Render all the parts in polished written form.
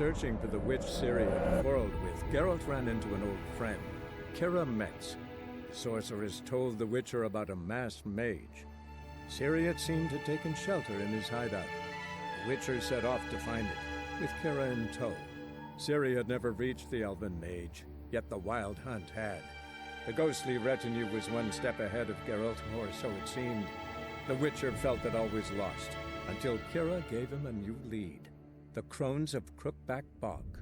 searching for the witch Ciri had quarreled with, Geralt ran into an old friend, Kira Metz. The sorceress told the Witcher about a masked mage. Ciri had seemed to have taken shelter in his hideout. The Witcher set off to find it, with Kira in tow. Ciri had never reached the elven mage, yet the wild hunt had. The ghostly retinue was one step ahead of Geralt, or so it seemed. The Witcher felt that all was lost, until Kira gave him a new lead. The Crones of Crookback Bog.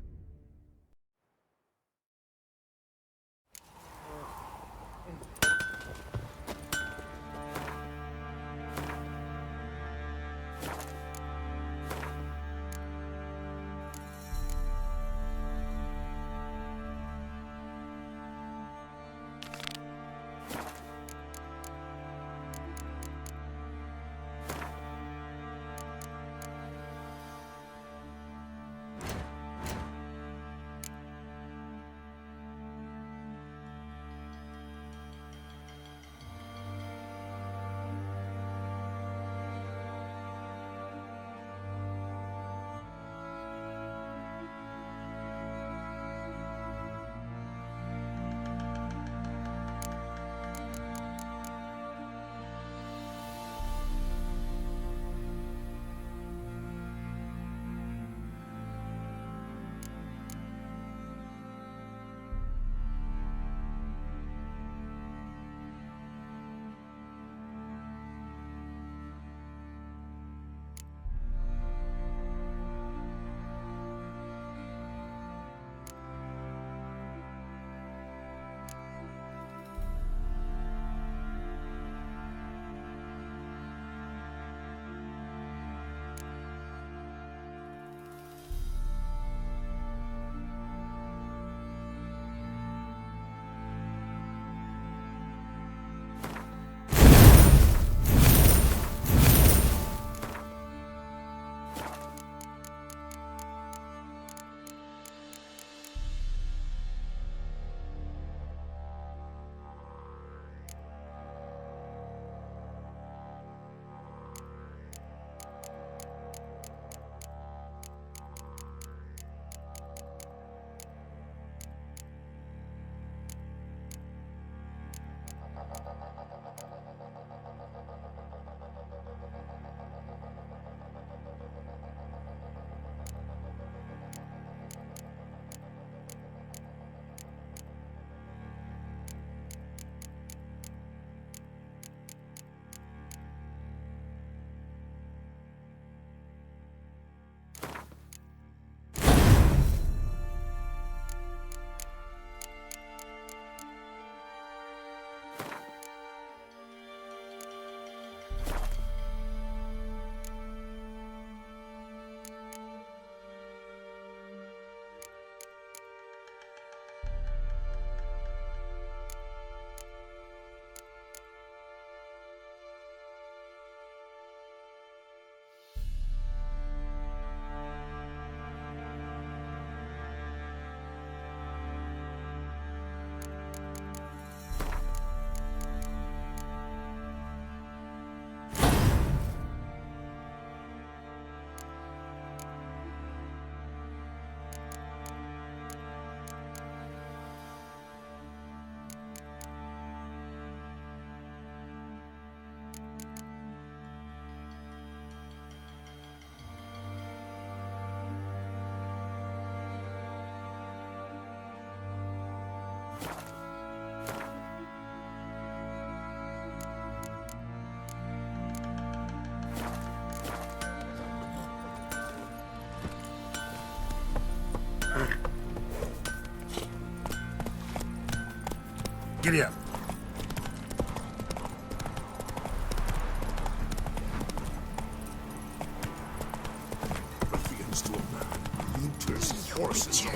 Giddy up. Ruffians to a man. Looters, horses. I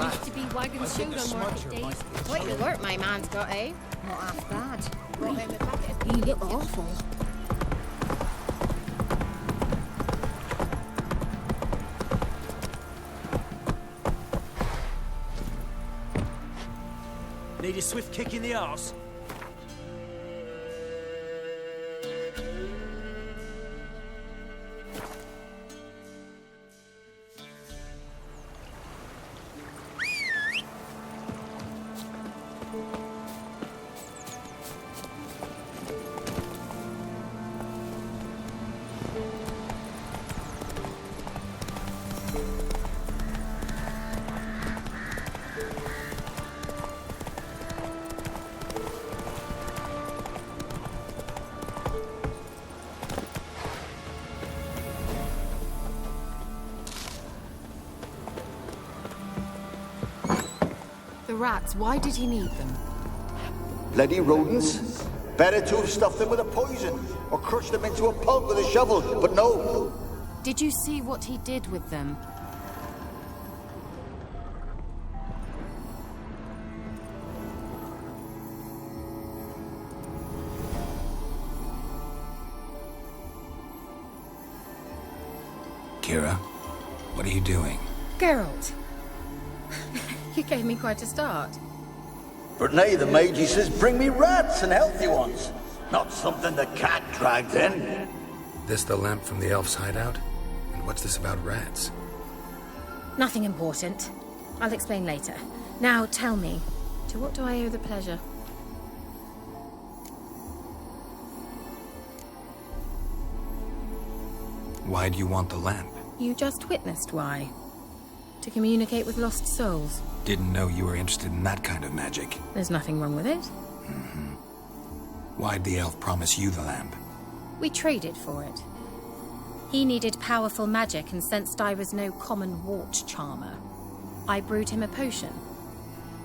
used to be wagon shoot on market days. Quite an alert my man's got, eh? Not half bad. Brought him a packet of You look awful. Need a swift kick in the arse? The rats, why did he need them? Bloody rodents. Better to have stuffed them with a poison, or crushed them into a pulp with a shovel, but no. Did you see what he did with them? Kira, what are you doing? Geralt! You gave me quite a start. But nay, the mage, he says, bring me rats and healthy ones. Not something the cat dragged in. This the lamp from the elf's hideout? And what's this about rats? Nothing important. I'll explain later. Now tell me, to what do I owe the pleasure? Why do you want the lamp? You just witnessed why. To communicate with lost souls. Didn't know you were interested in that kind of magic. There's nothing wrong with it. Why'd the elf promise you the lamp? We traded for it. He needed powerful magic and sensed I was no common wart charmer. I brewed him a potion.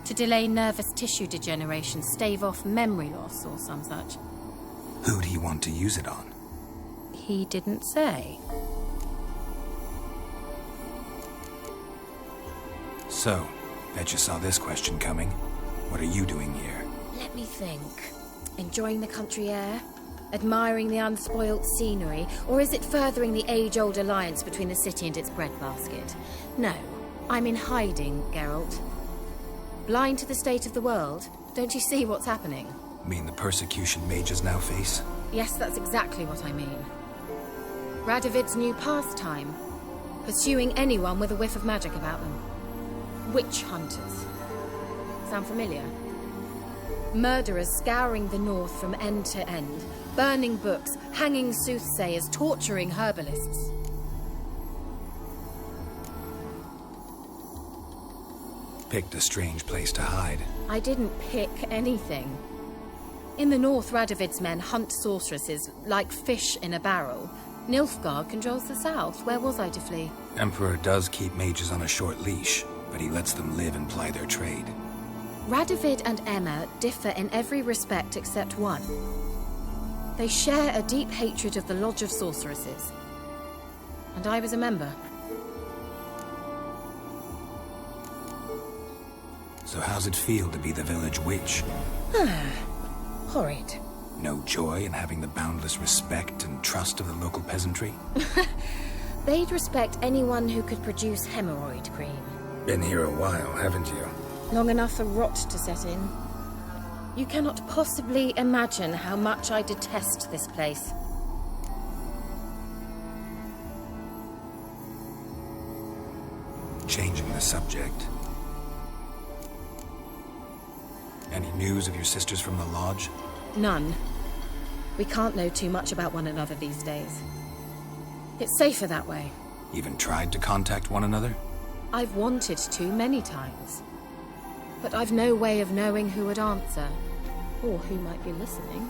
To delay nervous tissue degeneration, stave off memory loss or some such. Who'd he want to use it on? He didn't say. So, bet you saw this question coming. What are you doing here? Let me think. Enjoying the country air? Admiring the unspoilt scenery? Or is it furthering the age-old alliance between the city and its breadbasket? No, I'm in hiding, Geralt. Blind to the state of the world? Don't you see what's happening? Mean the persecution mages now face? Yes, that's exactly what I mean. Radovid's new pastime. Pursuing anyone with a whiff of magic about them. Witch hunters. Sound familiar? Murderers scouring the north from end to end. Burning books, hanging soothsayers, torturing herbalists. Picked a strange place to hide. I didn't pick anything. In the north, Radovid's men hunt sorceresses like fish in a barrel. Nilfgaard controls the south. Where was I to flee? Emperor does keep mages on a short leash, but he lets them live and ply their trade. Radovid and Emma differ in every respect except one. They share a deep hatred of the Lodge of Sorceresses. And I was a member. So how's it feel to be the village witch? Horrid. No joy in having the boundless respect and trust of the local peasantry? They'd respect anyone who could produce hemorrhoid cream. Been here a while, haven't you? Long enough for rot to set in. You cannot possibly imagine how much I detest this place. Changing the subject. Any news of your sisters from the lodge? None. We can't know too much about one another these days. It's safer that way. Even tried to contact one another? I've wanted to many times. But I've no way of knowing who would answer. Or who might be listening.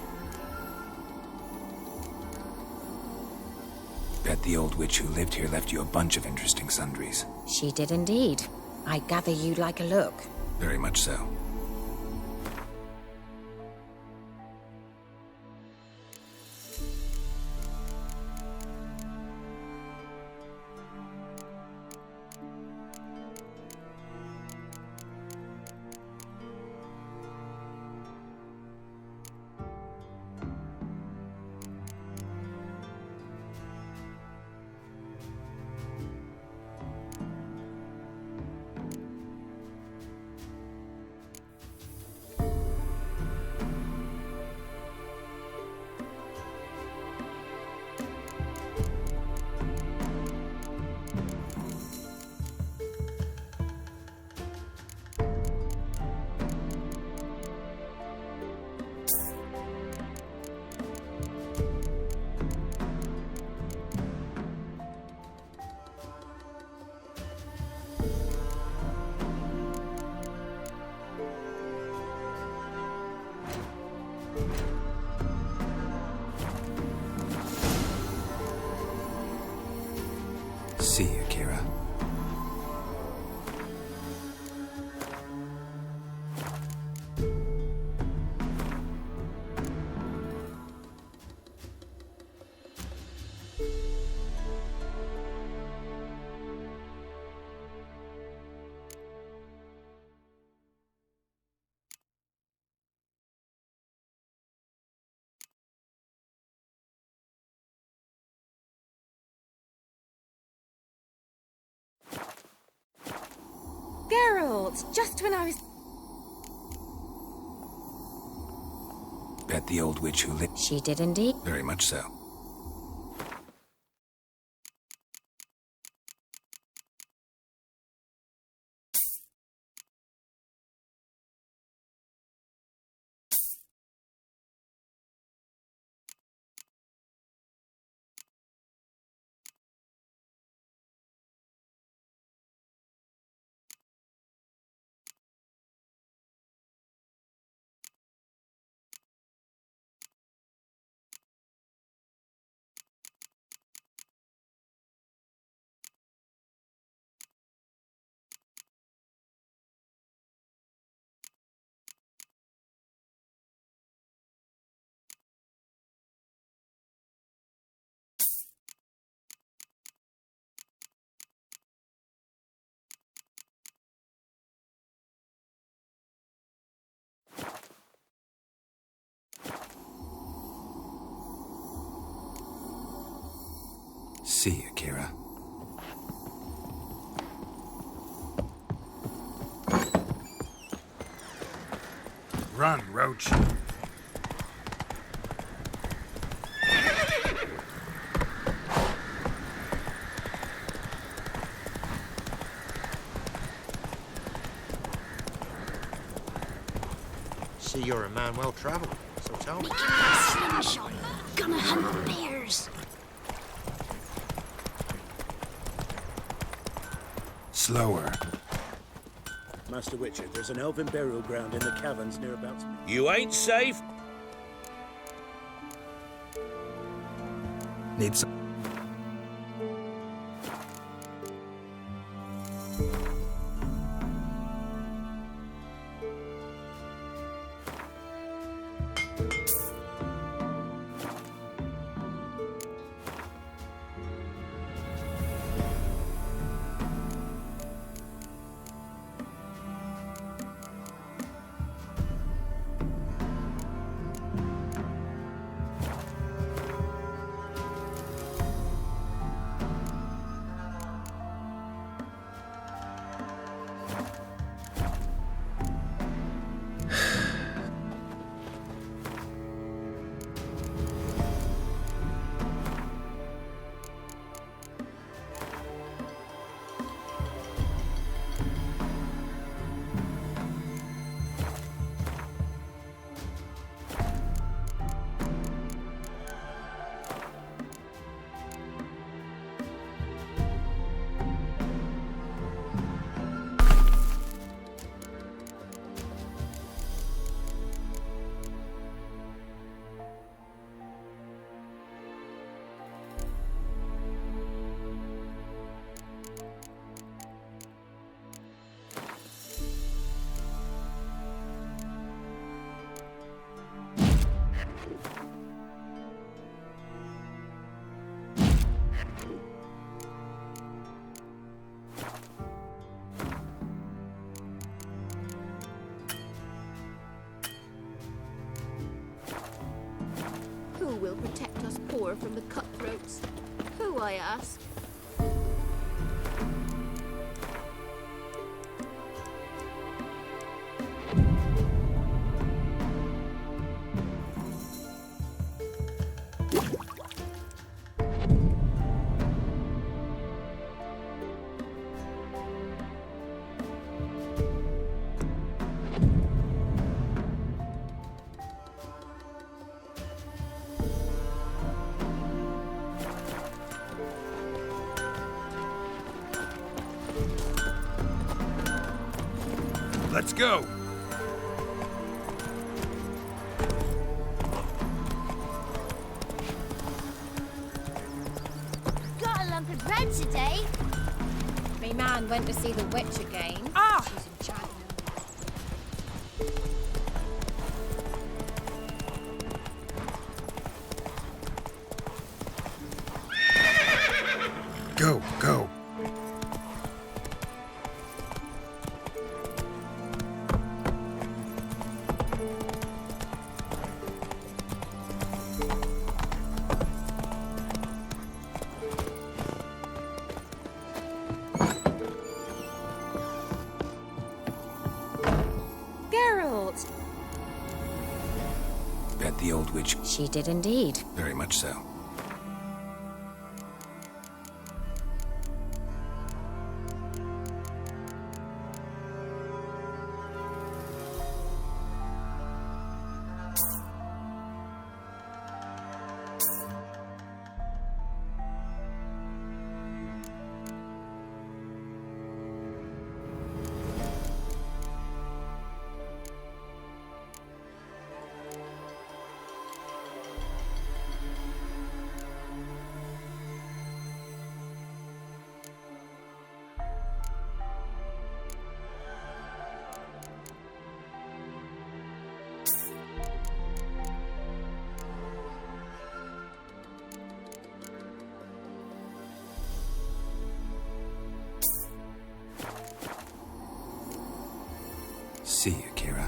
Bet the old witch who lived here left you a bunch of interesting sundries. She did indeed. I gather you'd like a look. Very much so. See you, Kira. Geralt, just when I was... Bet the old witch who lived. She did indeed. Very much so. See you, Kira. Run, Roach. See, you're a man well traveled, so tell me. Making my slingshot. Gonna hunt bears. Slower. Master Witcher, there's an elven burial ground in the caverns nearabouts. You ain't safe. Need some. Who will protect us poor from the cutthroats? Who, I ask? Let's go. today. Me man went to see the witch again. Ah! She's in charge. Go, go. Geralt! Bet the old witch. She did indeed. Very much so. See you, Kira.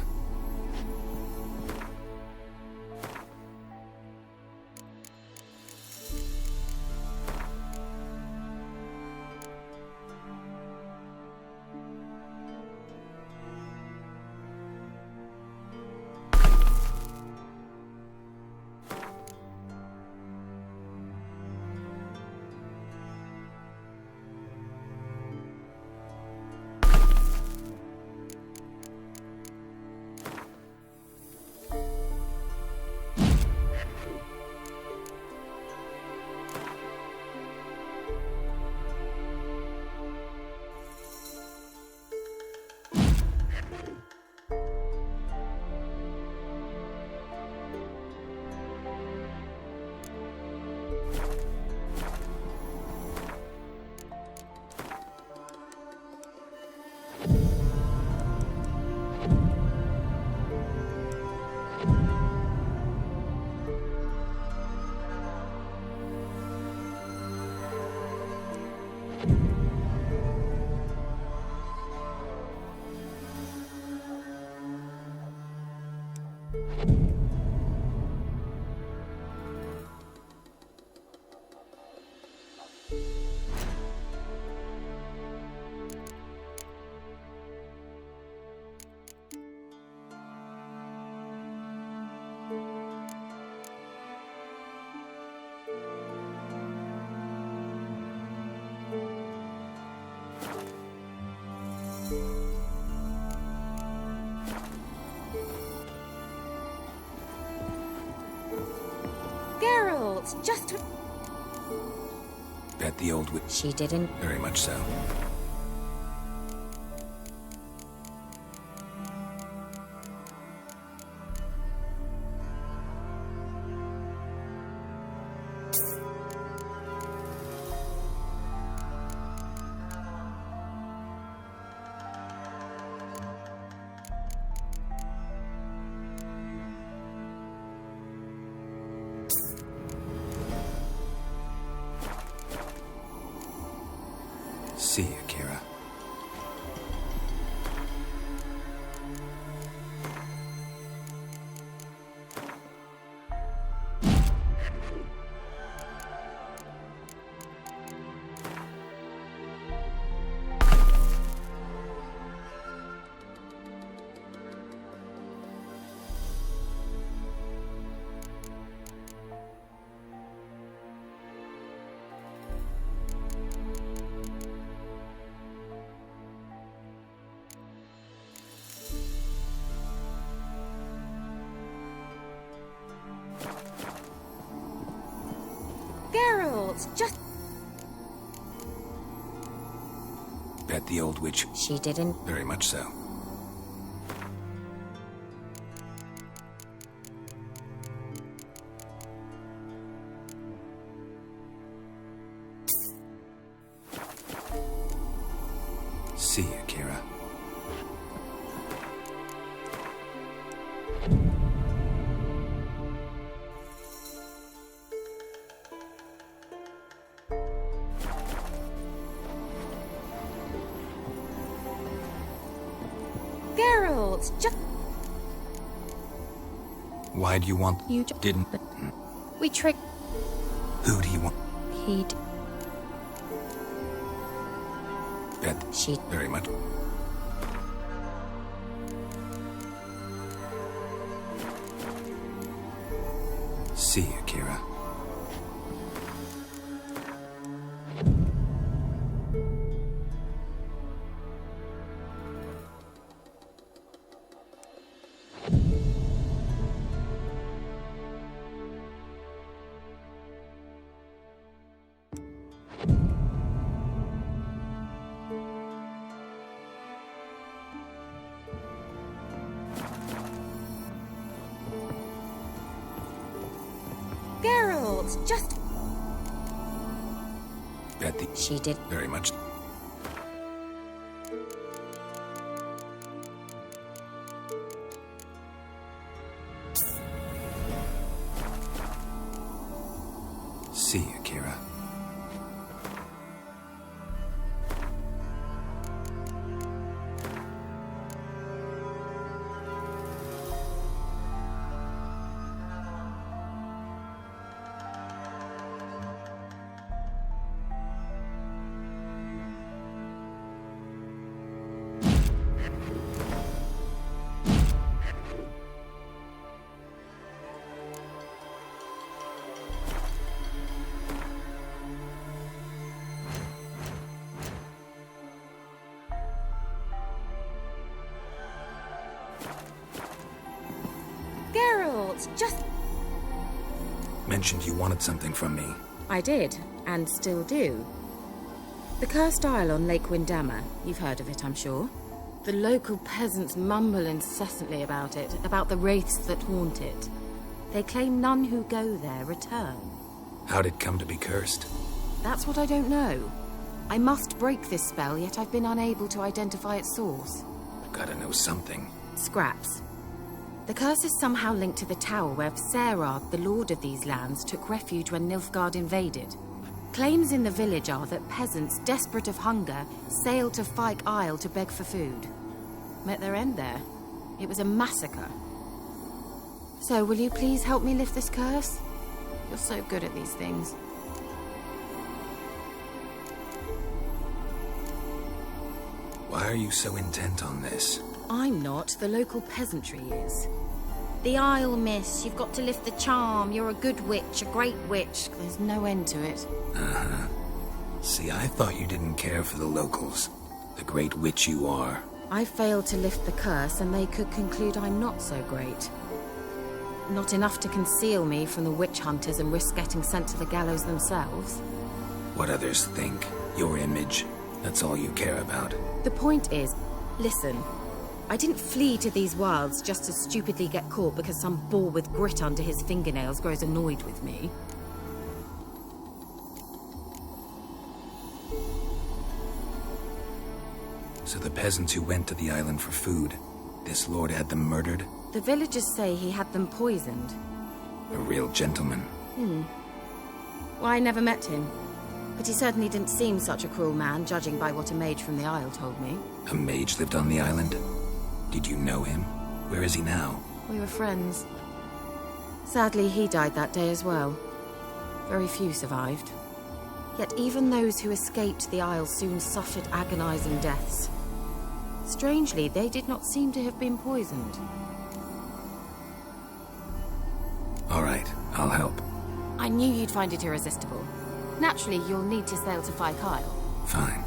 Geralt! Just... Bet the old witch. She didn't... Very much so. See you, Kira. Geralt! Just... Bet the old witch. She didn't... Very much so. See you, Kira. Geralt, just... Why do you want... You Didn't... We tricked... Who do you want? He'd... Beth. She... Very much. See you, Kira. Geralt, just... Betty. She did... Very much. See you, Kira. Geralt, just... Mentioned you wanted something from me. I did, and still do. The Cursed Isle on Lake Windammer. You've heard of it, I'm sure. The local peasants mumble incessantly about it, about the wraiths that haunt it. They claim none who go there return. How'd it come to be cursed? That's what I don't know. I must break this spell, yet I've been unable to identify its source. Gotta know something. Scraps. The curse is somehow linked to the tower where Serard, the lord of these lands, took refuge when Nilfgaard invaded. Claims in the village are that peasants, desperate of hunger, sailed to Fyke Isle to beg for food. Met their end there. It was a massacre. So, will you please help me lift this curse? You're so good at these things. Why are you so intent on this? I'm not. The local peasantry is. The Isle, miss. You've got to lift the charm. You're a good witch, a great witch. There's no end to it. Uh-huh. See, I thought you didn't care for the locals. The great witch you are. I failed to lift the curse, and they could conclude I'm not so great. Not enough to conceal me from the witch hunters and risk getting sent to the gallows themselves. What others think. Your image. That's all you care about. The point is, listen. I didn't flee to these wilds just to stupidly get caught because some boar with grit under his fingernails grows annoyed with me. So the peasants who went to the island for food, this lord had them murdered? The villagers say he had them poisoned. A real gentleman. Well, I never met him. But he certainly didn't seem such a cruel man, judging by what a mage from the Isle told me. A mage lived on the island? Did you know him? Where is he now? We were friends. Sadly, he died that day as well. Very few survived. Yet even those who escaped the Isle soon suffered agonizing deaths. Strangely, they did not seem to have been poisoned. All right, I'll help. I knew you'd find it irresistible. Naturally, you'll need to sail to Fyke Isle. Fine.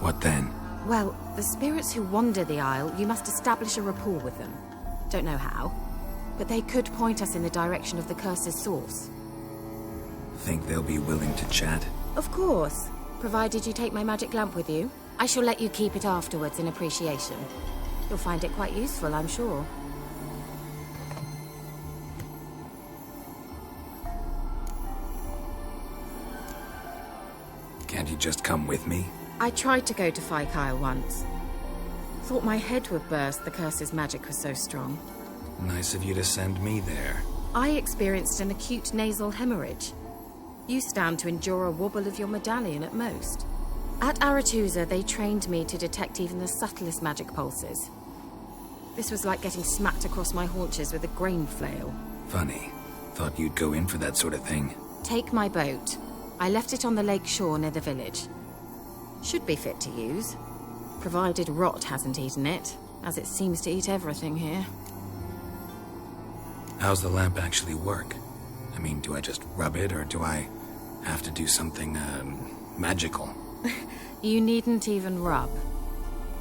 What then? Well, the spirits who wander the Isle, you must establish a rapport with them. Don't know how, but they could point us in the direction of the curse's source. Think they'll be willing to chat? Of course, provided you take my magic lamp with you. I shall let you keep it afterwards in appreciation. You'll find it quite useful, I'm sure. Can't you just come with me? I tried to go to Fyke Isle once. Thought my head would burst, the curse's magic was so strong. Nice of you to send me there. I experienced an acute nasal hemorrhage. You stand to endure a wobble of your medallion at most. At Aretusa, they trained me to detect even the subtlest magic pulses. This was like getting smacked across my haunches with a grain flail. Funny. Thought you'd go in for that sort of thing. Take my boat. I left it on the lake shore near the village. Should be fit to use. Provided rot hasn't eaten it, as it seems to eat everything here. How's the lamp actually work? I mean, do I just rub it, or do I have to do something, magical? You needn't even rub.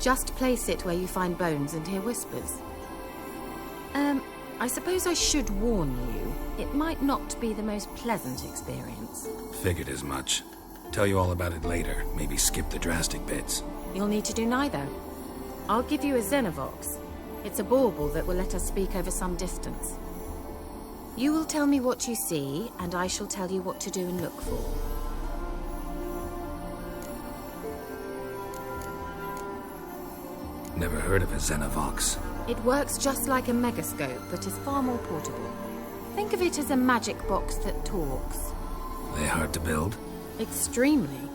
Just place it where you find bones and hear whispers. I suppose I should warn you, it might not be the most pleasant experience. Figured as much. Tell you all about it later, maybe skip the drastic bits. You'll need to do neither. I'll give you a Xenovox. It's a bauble that will let us speak over some distance. You will tell me what you see, and I shall tell you what to do and look for. Never heard of a Xenovox. It works just like a megascope, but is far more portable. Think of it as a magic box that talks. They hard to build? Extremely.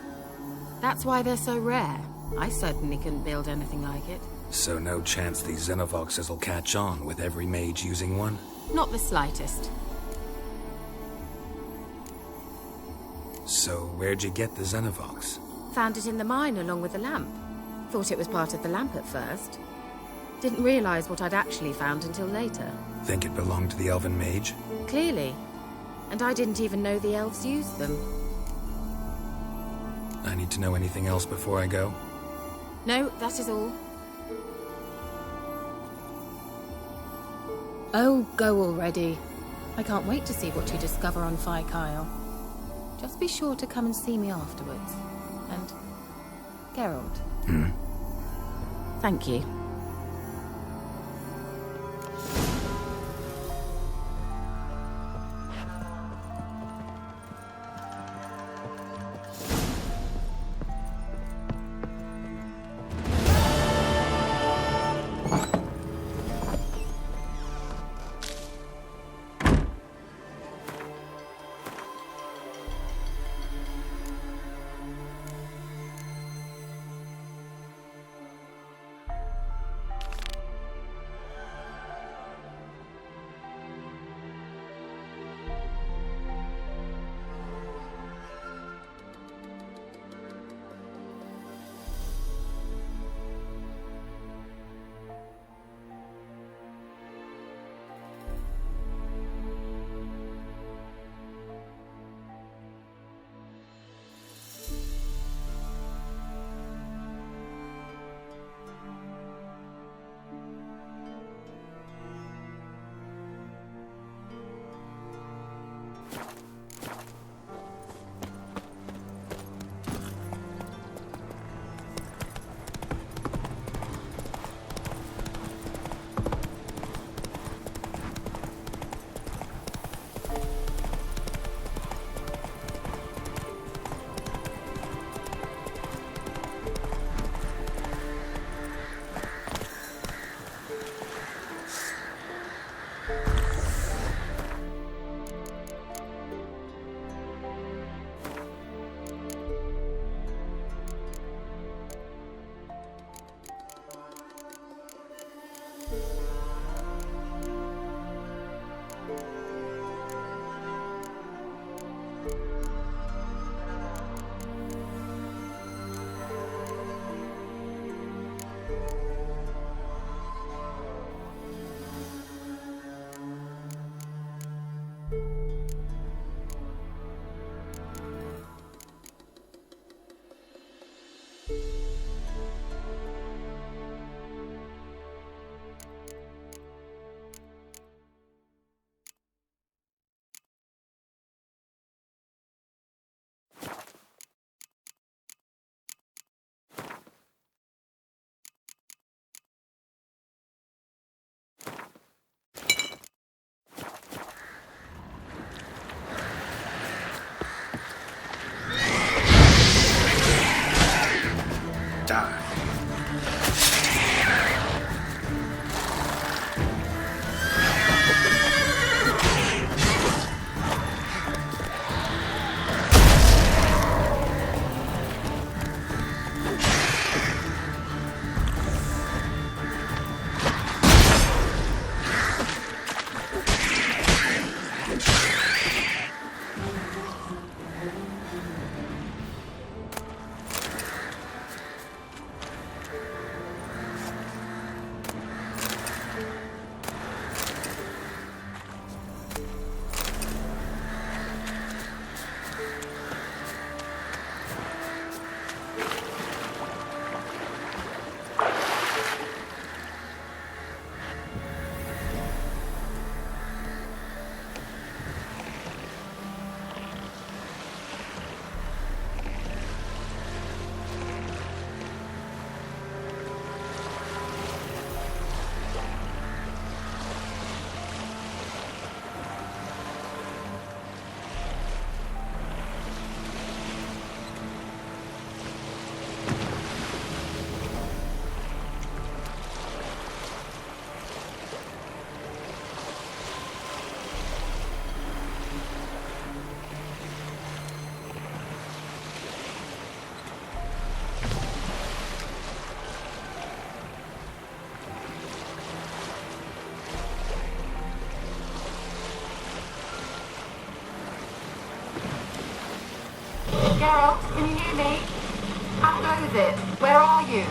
That's why they're so rare. I certainly couldn't build anything like it. So no chance these Xenovoxes will catch on with every mage using one? Not the slightest. So where'd you get the Xenovox? Found it in the mine along with the lamp. Thought it was part of the lamp at first. Didn't realize what I'd actually found until later. Think it belonged to the elven mage? Clearly. And I didn't even know the elves used them. I need to know anything else before I go? No, that is all. Oh, go already. I can't wait to see what you discover on Phi Kyle. Just be sure to come and see me afterwards. And... Geralt. Thank you. Geralt, can you hear me? How goes it? Where are you?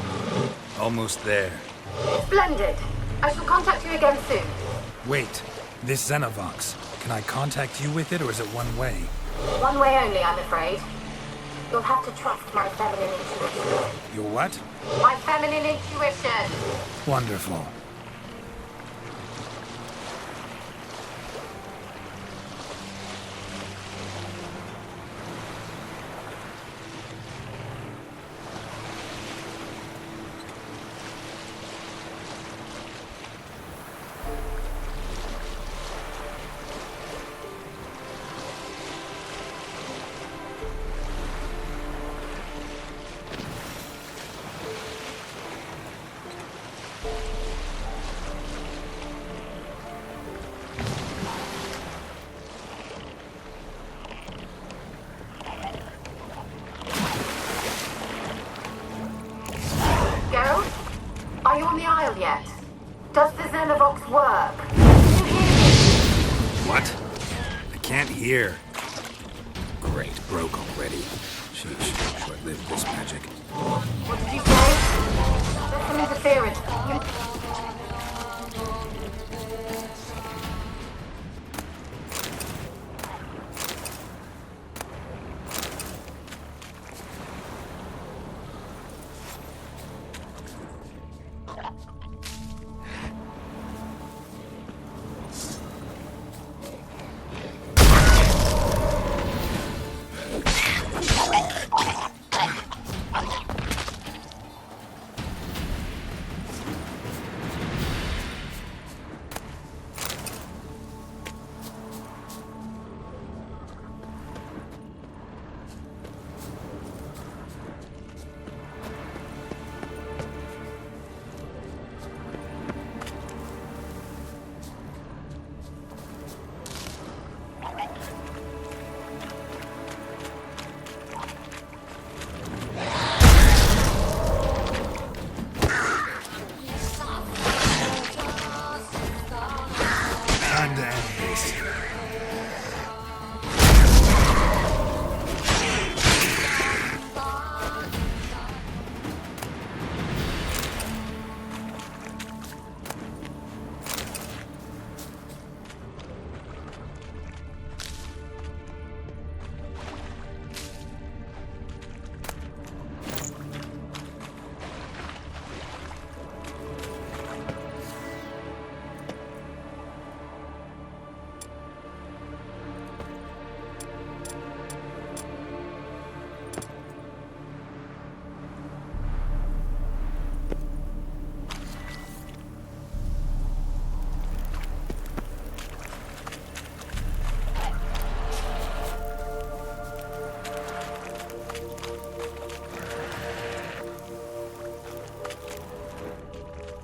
Almost there. Splendid. I shall contact you again soon. Wait, this Xenovox. Can I contact you with it, or is it one way? One way only, I'm afraid. You'll have to trust my feminine intuition. Your what? My feminine intuition. Wonderful. Geralt? Are you on the Isle yet? Does the Xenovox work? Can you hear me? What? I can't hear. Great, broke already. Sheesh, short-lived this magic. What did you say? There's some interference. Time to end this.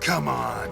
Come on.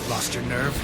Lost your nerve?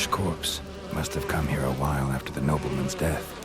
fresh corpse. Must have come here a while after the nobleman's death.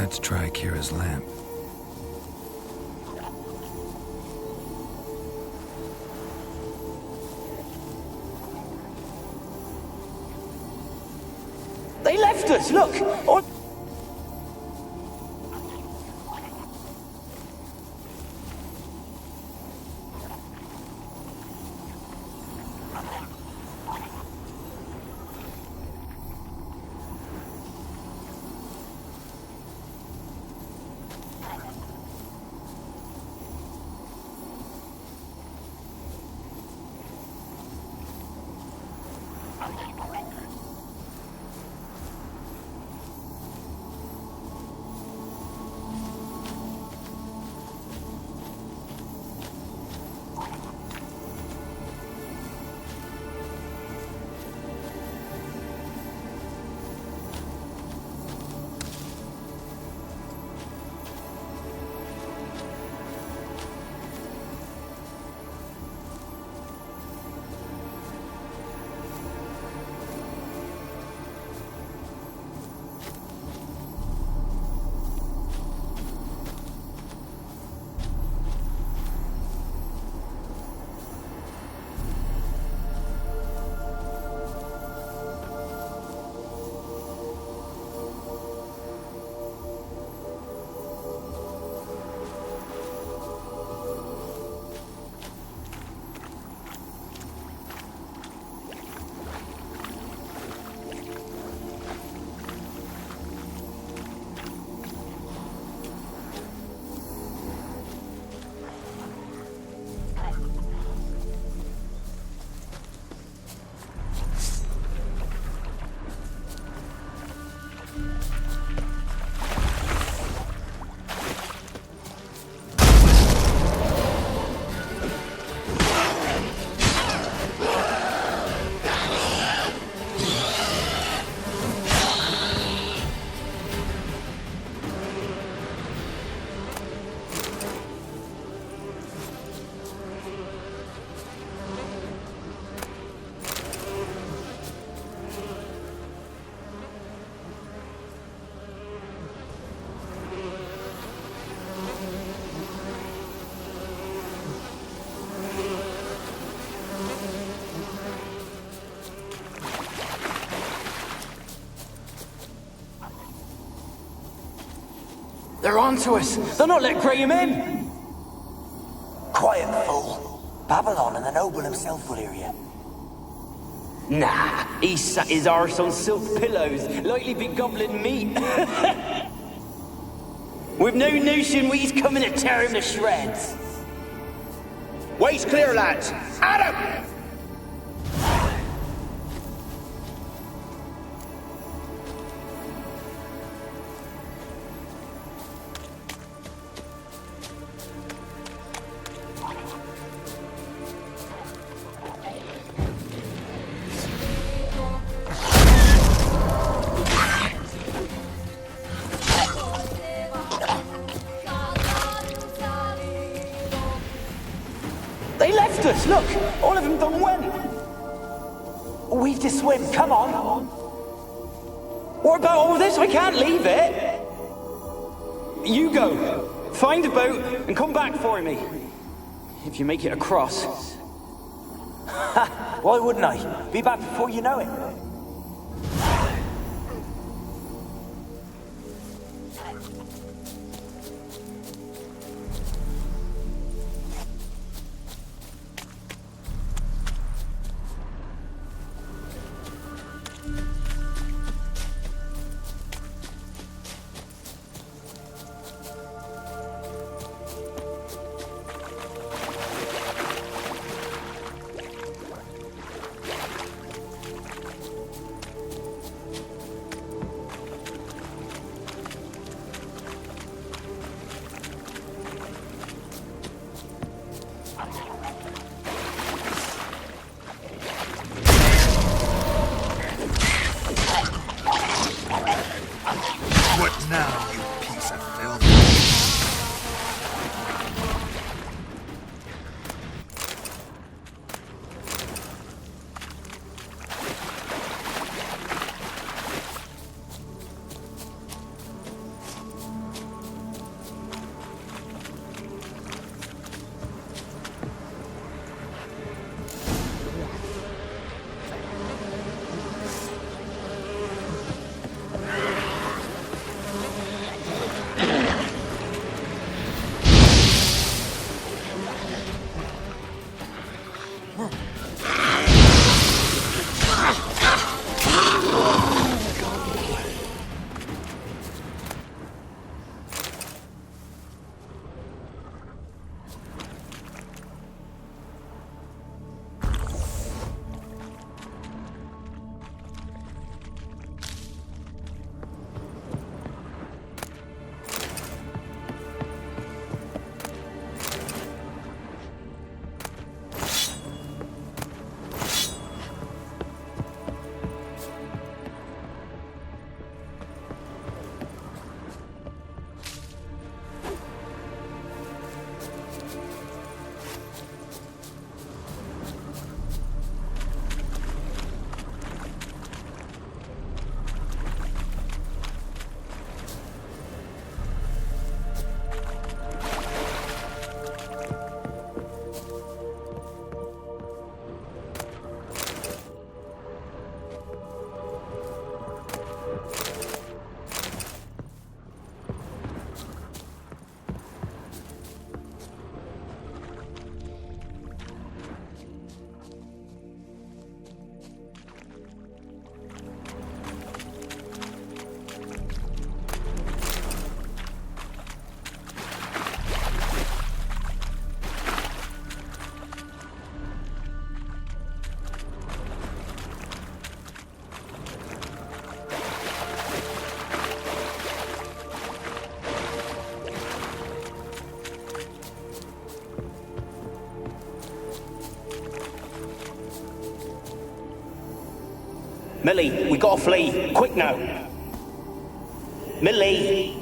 Let's try Kira's lamp. They left us, look! Or they're onto us! They'll not let Graham in! quiet, fool. Babylon and the noble himself will hear you. Nah, he sat his arse on silk pillows, likely be gobbling meat. We've no notion we's coming to tear him to shreds. Way's clear, lads! At him! us! Look! All of them done went! We've to swim, come on! What about all this? I can't leave it! You go. Find a boat and come back for me. If you make it across. Why wouldn't I? Be back before you know it. What now, you piece of filth? Millie, we gotta flee. Quick now. Millie!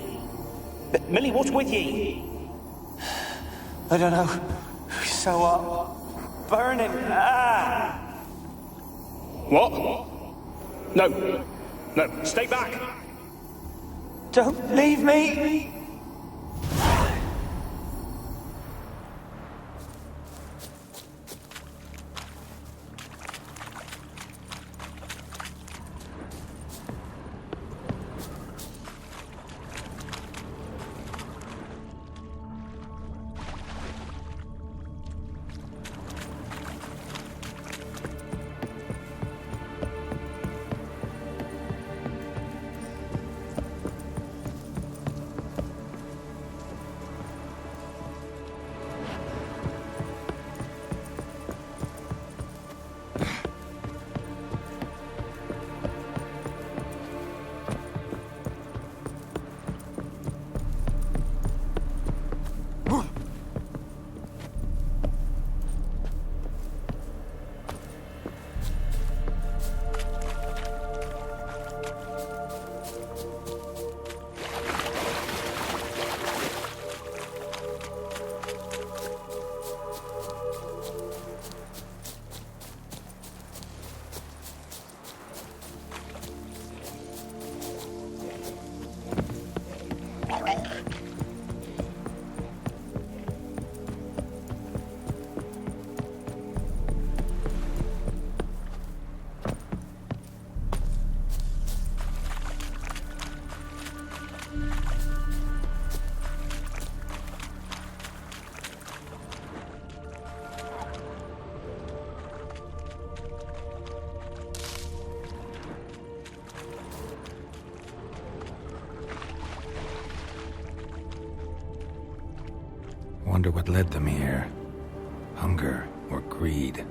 Millie, what's with ye? I don't know. So burning. Ah! What? No. No, stay back. Don't leave me! Wonder what led them here. Hunger or greed?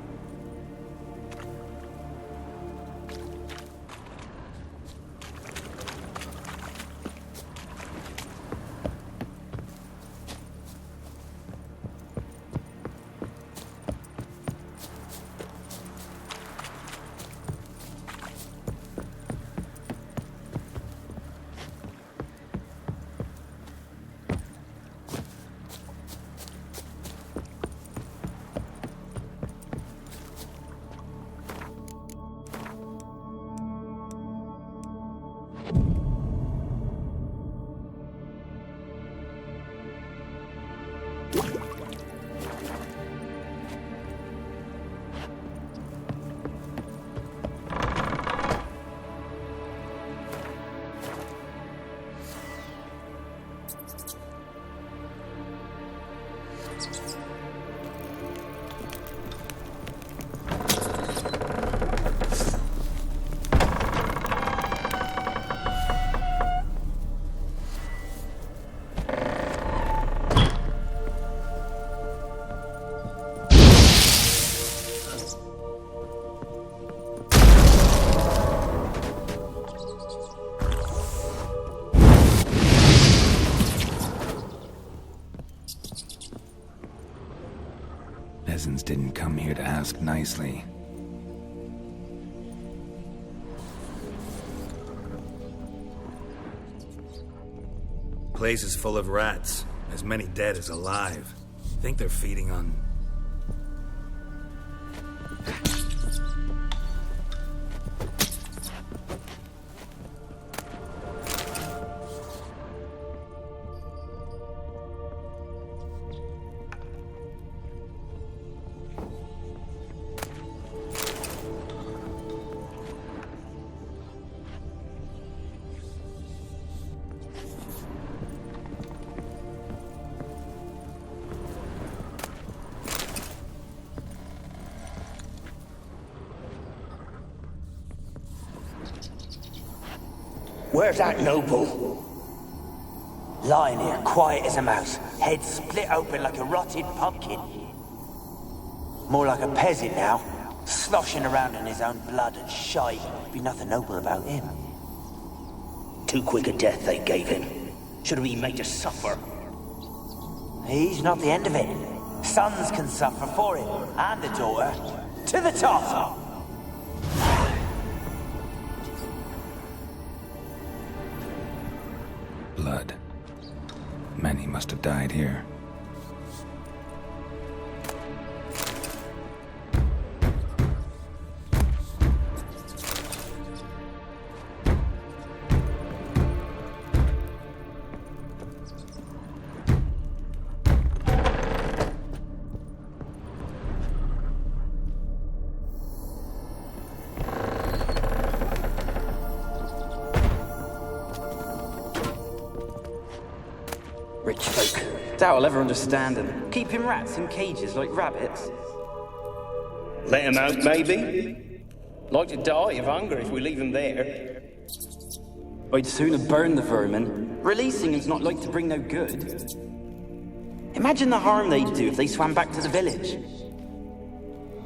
Peasants didn't come here to ask nicely. Place is full of rats. As many dead as alive. Think they're feeding on... Where's that noble? Lying here, quiet as a mouse, head split open like a rotted pumpkin. More like a peasant now, sloshing around in his own blood and shite. Be nothing noble about him. Too quick a death they gave him. Should have been made to suffer. He's not the end of it. Sons can suffer for him, and the daughter. To the top! Blood. Many must have died here. Rich folk. Doubt I'll ever understand them. Keeping rats in cages like rabbits. Let them out, maybe? Like to die of hunger if we leave them there. I'd sooner burn the vermin. Releasing them's not like to bring no good. Imagine the harm they'd do if they swam back to the village.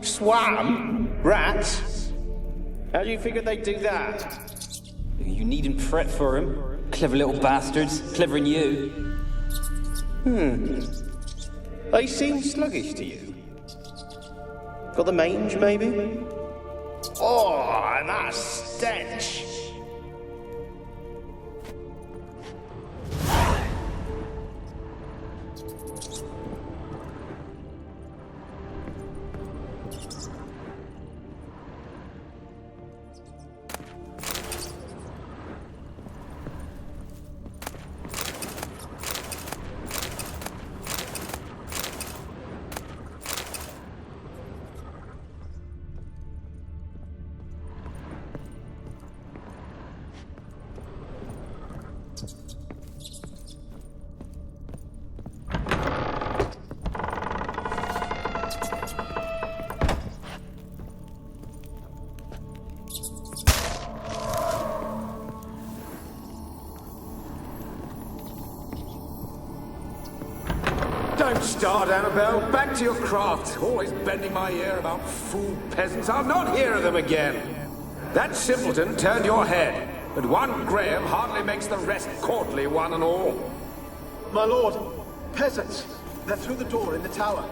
Swam? Rats? How do you figure they'd do that? You needn't fret for them. Clever little bastards. Clever than you. They seem sluggish to you. Got the mange, maybe? Oh, and that stench! Don't start, Annabelle. Back to your craft. Always bending my ear about fool peasants. I'll not hear of them again. That simpleton turned your head, but one Graham hardly makes the rest courtly, one and all. My lord, peasants. They're through the door in the tower.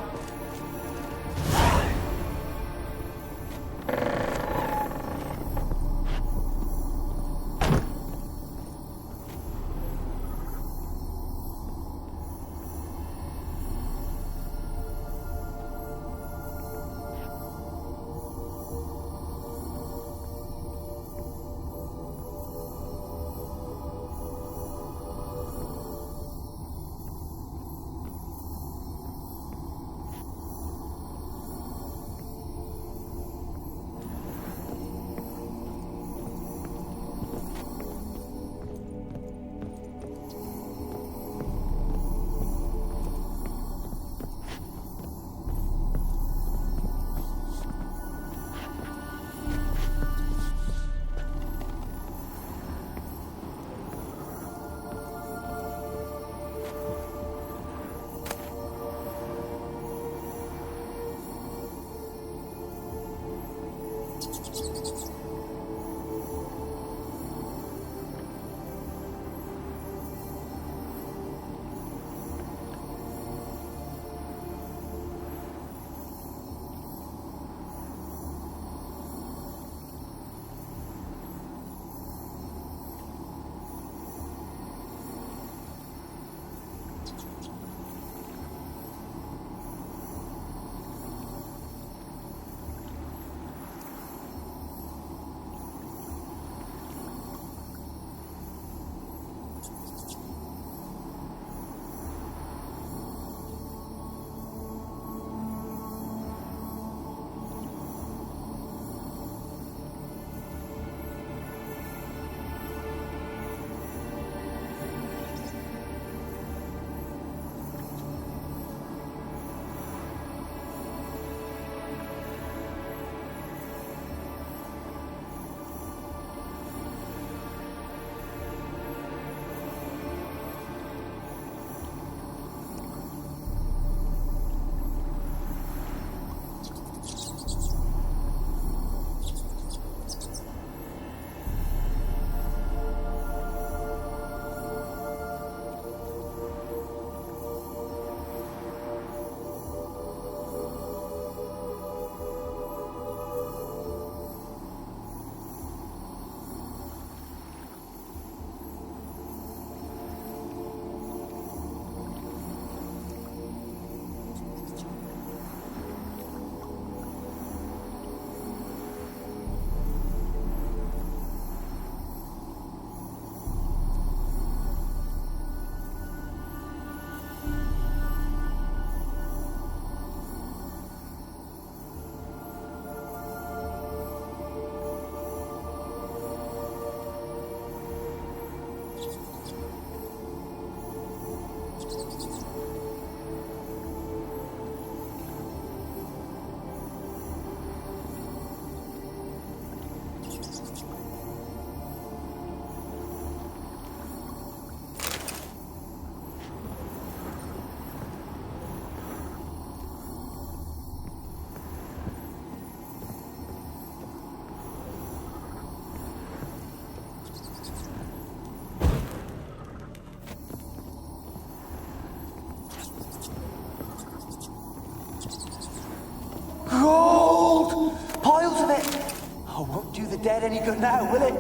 Dead any good now, will it?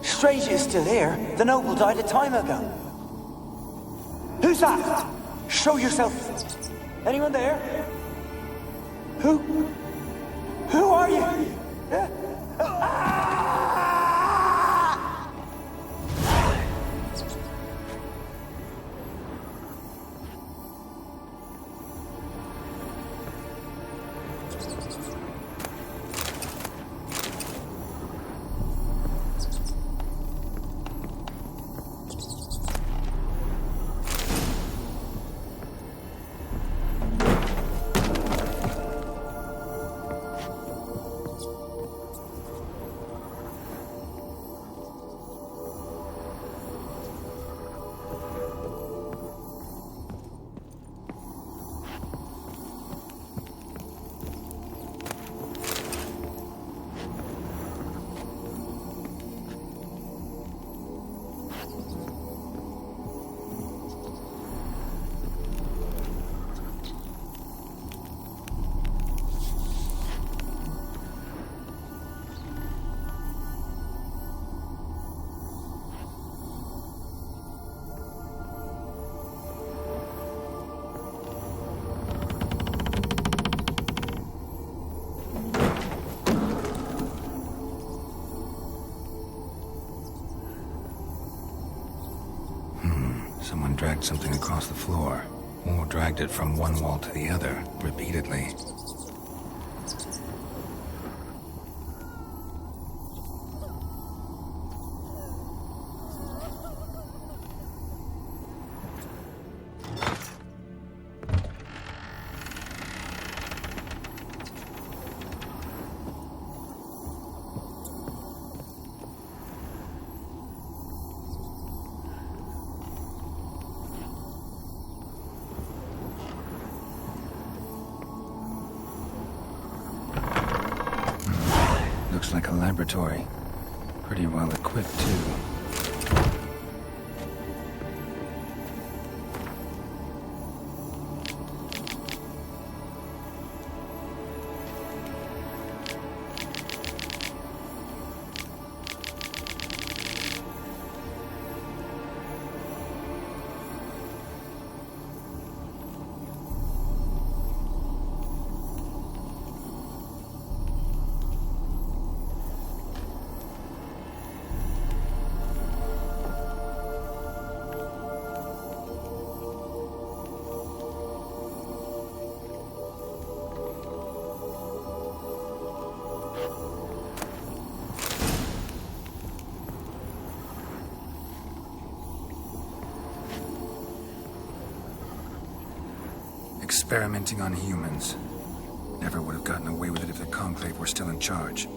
Strange it's still here. The noble died a time ago. Who's that? Show yourself. Anyone there? Who are you? dragged something across the floor, or dragged it from one wall to the other, repeatedly. Looks like a laboratory. Pretty well equipped, too. Experimenting on humans. Never would have gotten away with it if the Conclave were still in charge.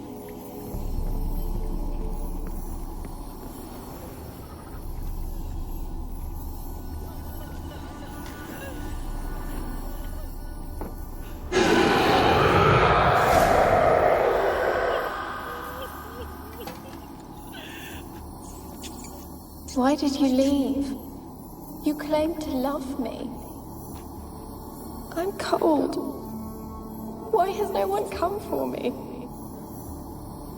Why did you leave? You claimed to love me. I'm cold. Why has no one come for me?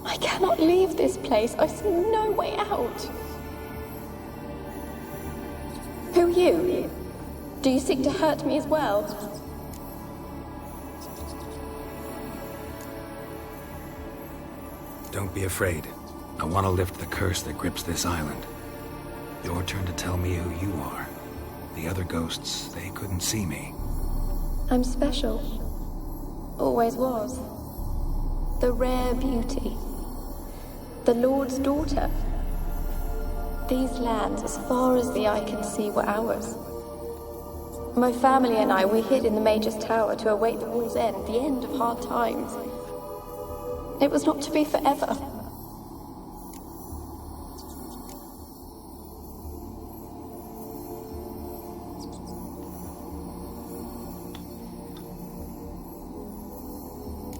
I cannot leave this place. I see no way out. Who are you? Do you seek to hurt me as well? Don't be afraid. I want to lift the curse that grips this island. Your turn to tell me who you are. The other ghosts, they couldn't see me. I'm special. Always was. The rare beauty. The Lord's daughter. These lands, as far as the eye can see, were ours. My family and I, we hid in the Major's Tower to await the war's end, the end of hard times. It was not to be forever.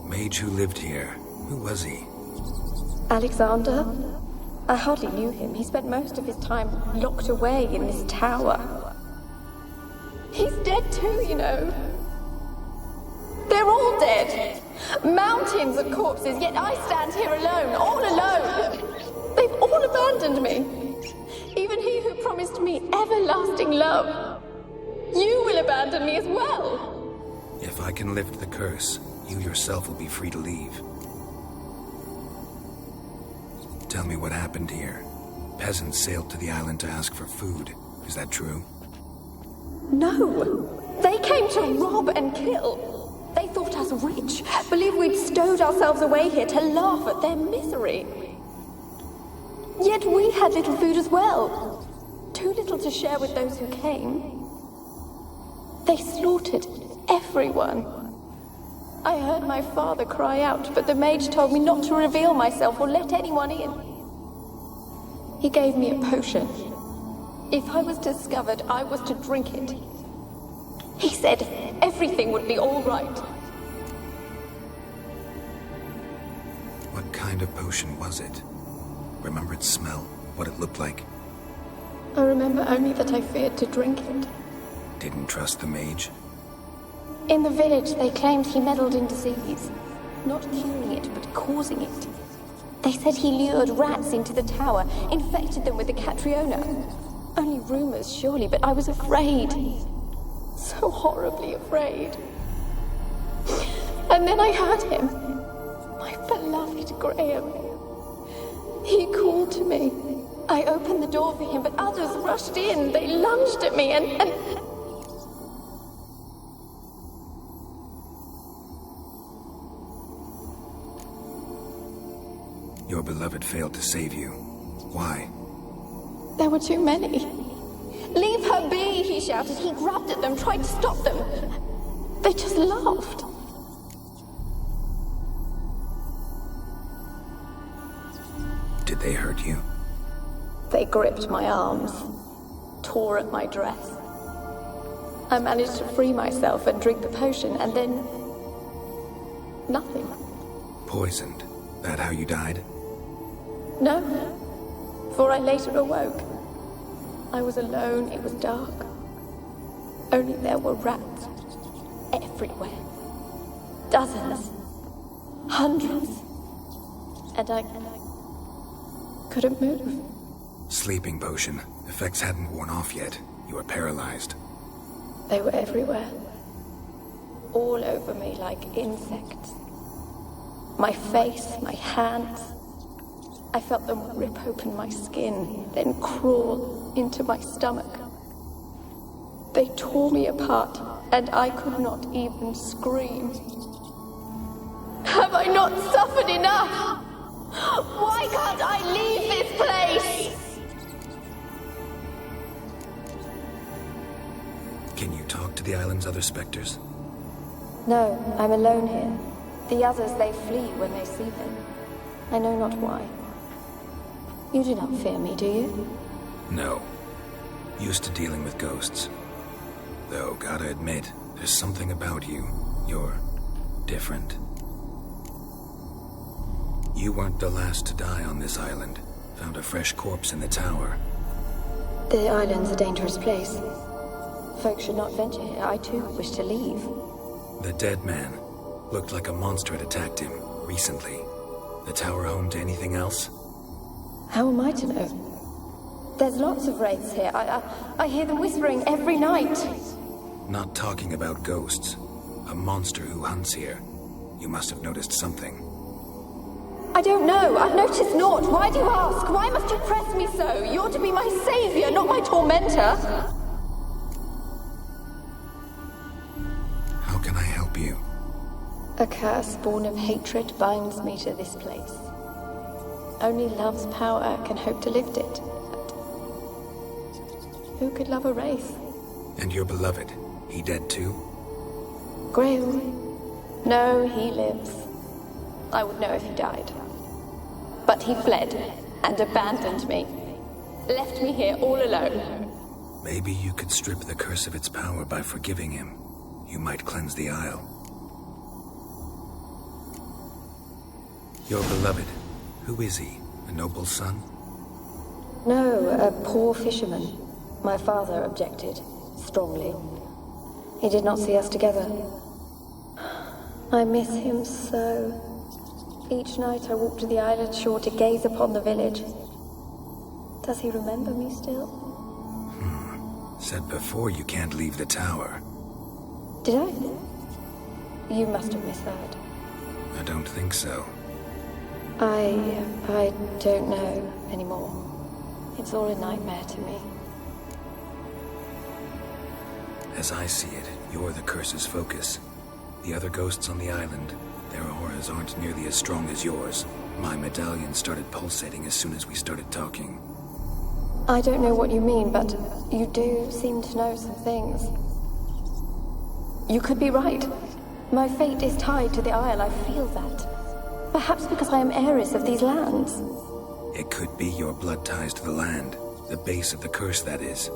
Mage who lived here. Who was he? Alexander? I hardly knew him. He spent most of his time locked away in this tower. He's dead too, you know. They're all dead. Mountains of corpses, yet I stand here alone, all alone. They've all abandoned me. Even he who promised me everlasting love. You will abandon me as well. If I can lift the curse, you yourself will be free to leave. Tell me what happened here. Peasants sailed to the island to ask for food. Is that true? No. They came to rob and kill. They thought us rich, believed we'd stowed ourselves away here to laugh at their misery. Yet we had little food as well. Too little to share with those who came. They slaughtered everyone. I heard my father cry out, but the mage told me not to reveal myself or let anyone in. He gave me a potion. If I was discovered, I was to drink it. He said everything would be all right. What kind of potion was it? Remember its smell? What it looked like? I remember only that I feared to drink it. Didn't trust the mage? In the village, they claimed he meddled in disease. Not curing it, but causing it. They said he lured rats into the tower, infected them with the Catriona. Only rumors, surely, but I was afraid. So horribly afraid. And then I heard him. My beloved Graham. He called to me. I opened the door for him, but others rushed in. They lunged at me and... Your beloved failed to save you. Why? There were too many. Leave her be, he shouted. He grabbed at them, tried to stop them. They just laughed. Did they hurt you? They gripped my arms, tore at my dress. I managed to free myself and drink the potion, and then... nothing. Poisoned? That how you died? No, for I later awoke. I was alone, it was dark. Only there were rats everywhere. Dozens. Hundreds. And I couldn't move. Sleeping potion. Effects hadn't worn off yet. You were paralyzed. They were everywhere. All over me like insects. My face, my hands. I felt them rip open my skin, then crawl into my stomach. They tore me apart, and I could not even scream. Have I not suffered enough? Why can't I leave this place? Can you talk to the island's other specters? No, I'm alone here. The others, they flee when they see them. I know not why. You do not fear me, do you? No. Used to dealing with ghosts. Though, gotta admit, there's something about you. You're different. You weren't the last to die on this island. Found a fresh corpse in the tower. The island's a dangerous place. Folks should not venture here. I too wish to leave. The dead man. Looked like a monster had attacked him, recently. The tower home to anything else? How am I to know? There's lots of wraiths here. I hear them whispering every night. Not talking about ghosts. A monster who hunts here. You must have noticed something. I don't know. I've noticed naught. Why do you ask? Why must you press me so? You're to be my savior, not my tormentor. How can I help you? A curse born of hatred binds me to this place. Only love's power can hope to lift it. But who could love a wraith? And your beloved, he dead too? Graham? No, he lives. I would know if he died. But he fled and abandoned me. Left me here all alone. Maybe you could strip the curse of its power by forgiving him. You might cleanse the Isle. Your beloved, who is he? A noble son? No, a poor fisherman. My father objected, strongly. He did not see us together. I miss him so. Each night I walk to the island shore to gaze upon the village. Does he remember me still? Said before you can't leave the tower. Did I? You must have misheard. I don't think so. I don't know anymore. It's all a nightmare to me. As I see it, you're the curse's focus. The other ghosts on the island, their auras aren't nearly as strong as yours. My medallion started pulsating as soon as we started talking. I don't know what you mean, but you do seem to know some things. You could be right. My fate is tied to the Isle, I feel that. Perhaps because I am heiress of these lands. It could be your blood ties to the land, the base of the curse, that is.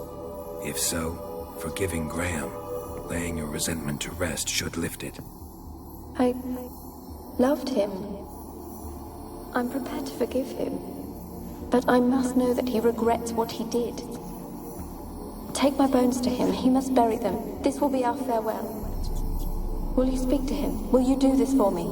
If so, forgiving Graham, laying your resentment to rest should lift it. I loved him. I'm prepared to forgive him. But I must know that he regrets what he did. Take my bones to him. He must bury them. This will be our farewell. Will you speak to him? Will you do this for me?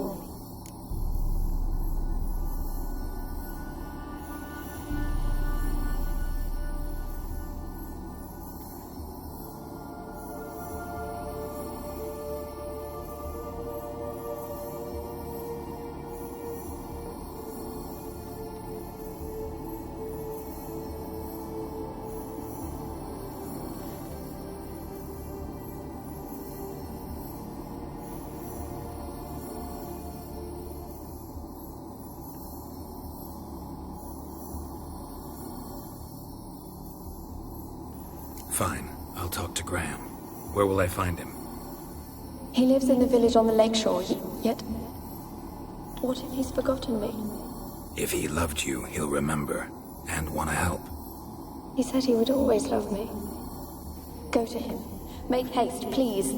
Fine. I'll talk to Graham. Where will I find him? He lives in the village on the lakeshore, yet... What if he's forgotten me? If he loved you, he'll remember, and want to help. He said he would always love me. Go to him. Make haste, please.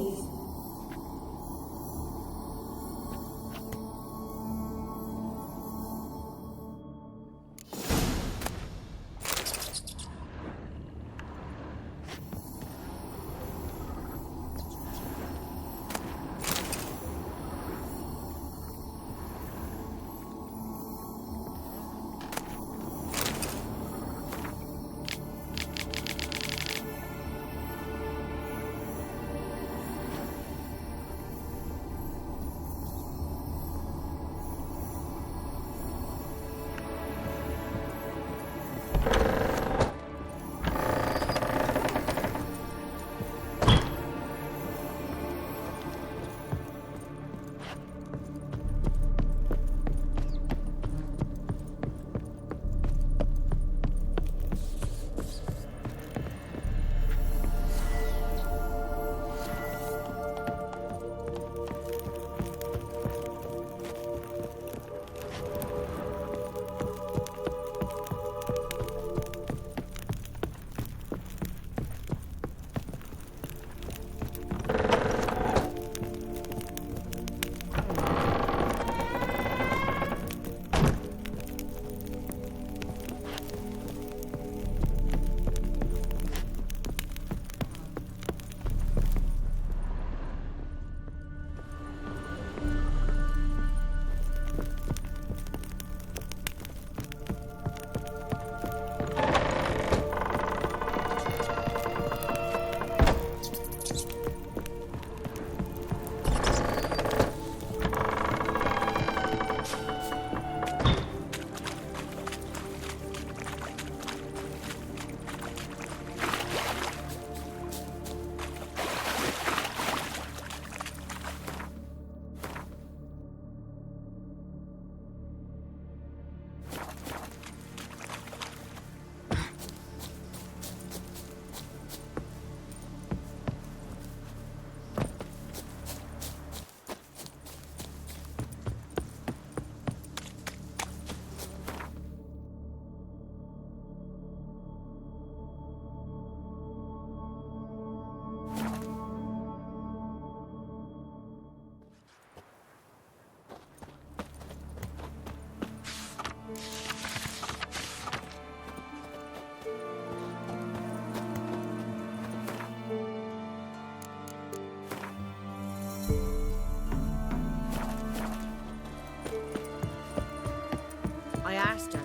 I asked her,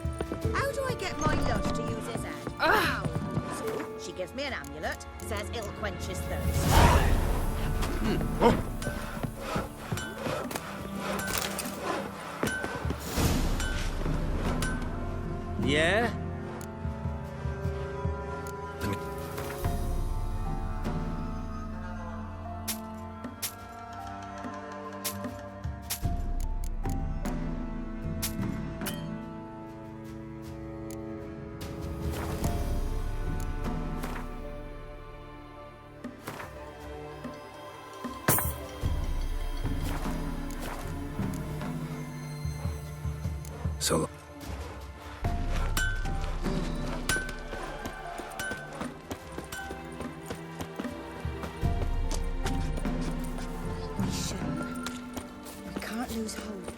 how do I get my lush to use his hand? Ow! So she gives me an amulet, says it'll quench his thirst. Yeah? So... I can't lose hope.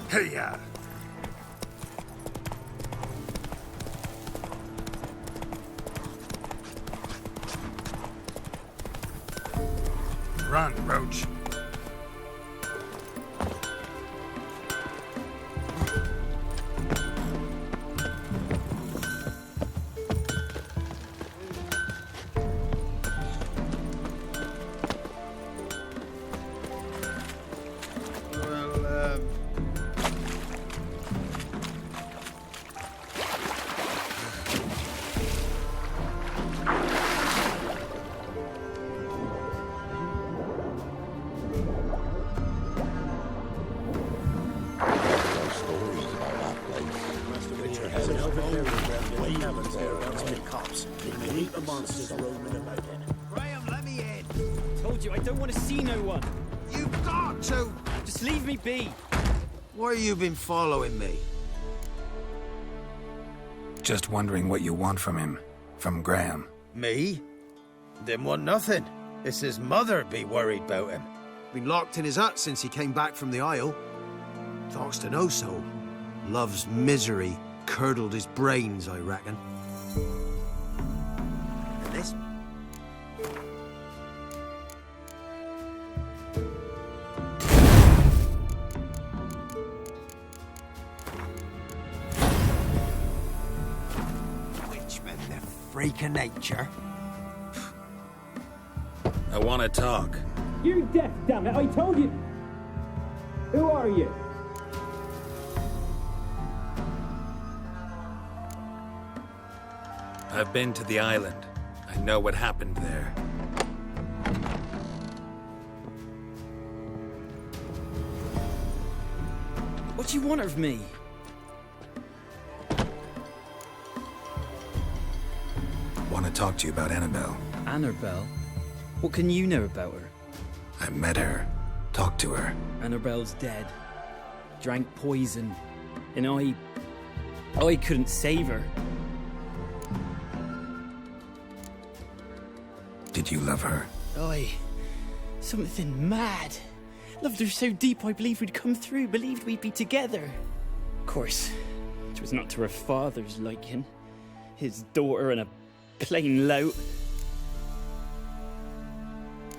Hey-ya! Run, Roach. monsters roaming about in it. Graham, let me in. Told you, I don't want to see no one. You've got to! Just leave me be. Why you been following me? Just wondering what you want from him. From Graham. Me? Didn't want nothing. It's his mother be worried about him. Been locked in his hut since he came back from the Isle. Talks to no soul. Love's misery curdled his brains, I reckon. And this? Witchman, the freak of nature. I want to talk. You're deaf, damn it! I told you. Who are you? I've been to the island. I know what happened there. What do you want of me? Want to talk to you about Annabelle. Annabelle? What can you know about her? I met her. Talked to her. Annabelle's dead. Drank poison. And I couldn't save her. Did you love her? Something mad. Loved her so deep I believed we'd come through, believed we'd be together. Of course, it was not to her father's liking. His daughter and a plain lout.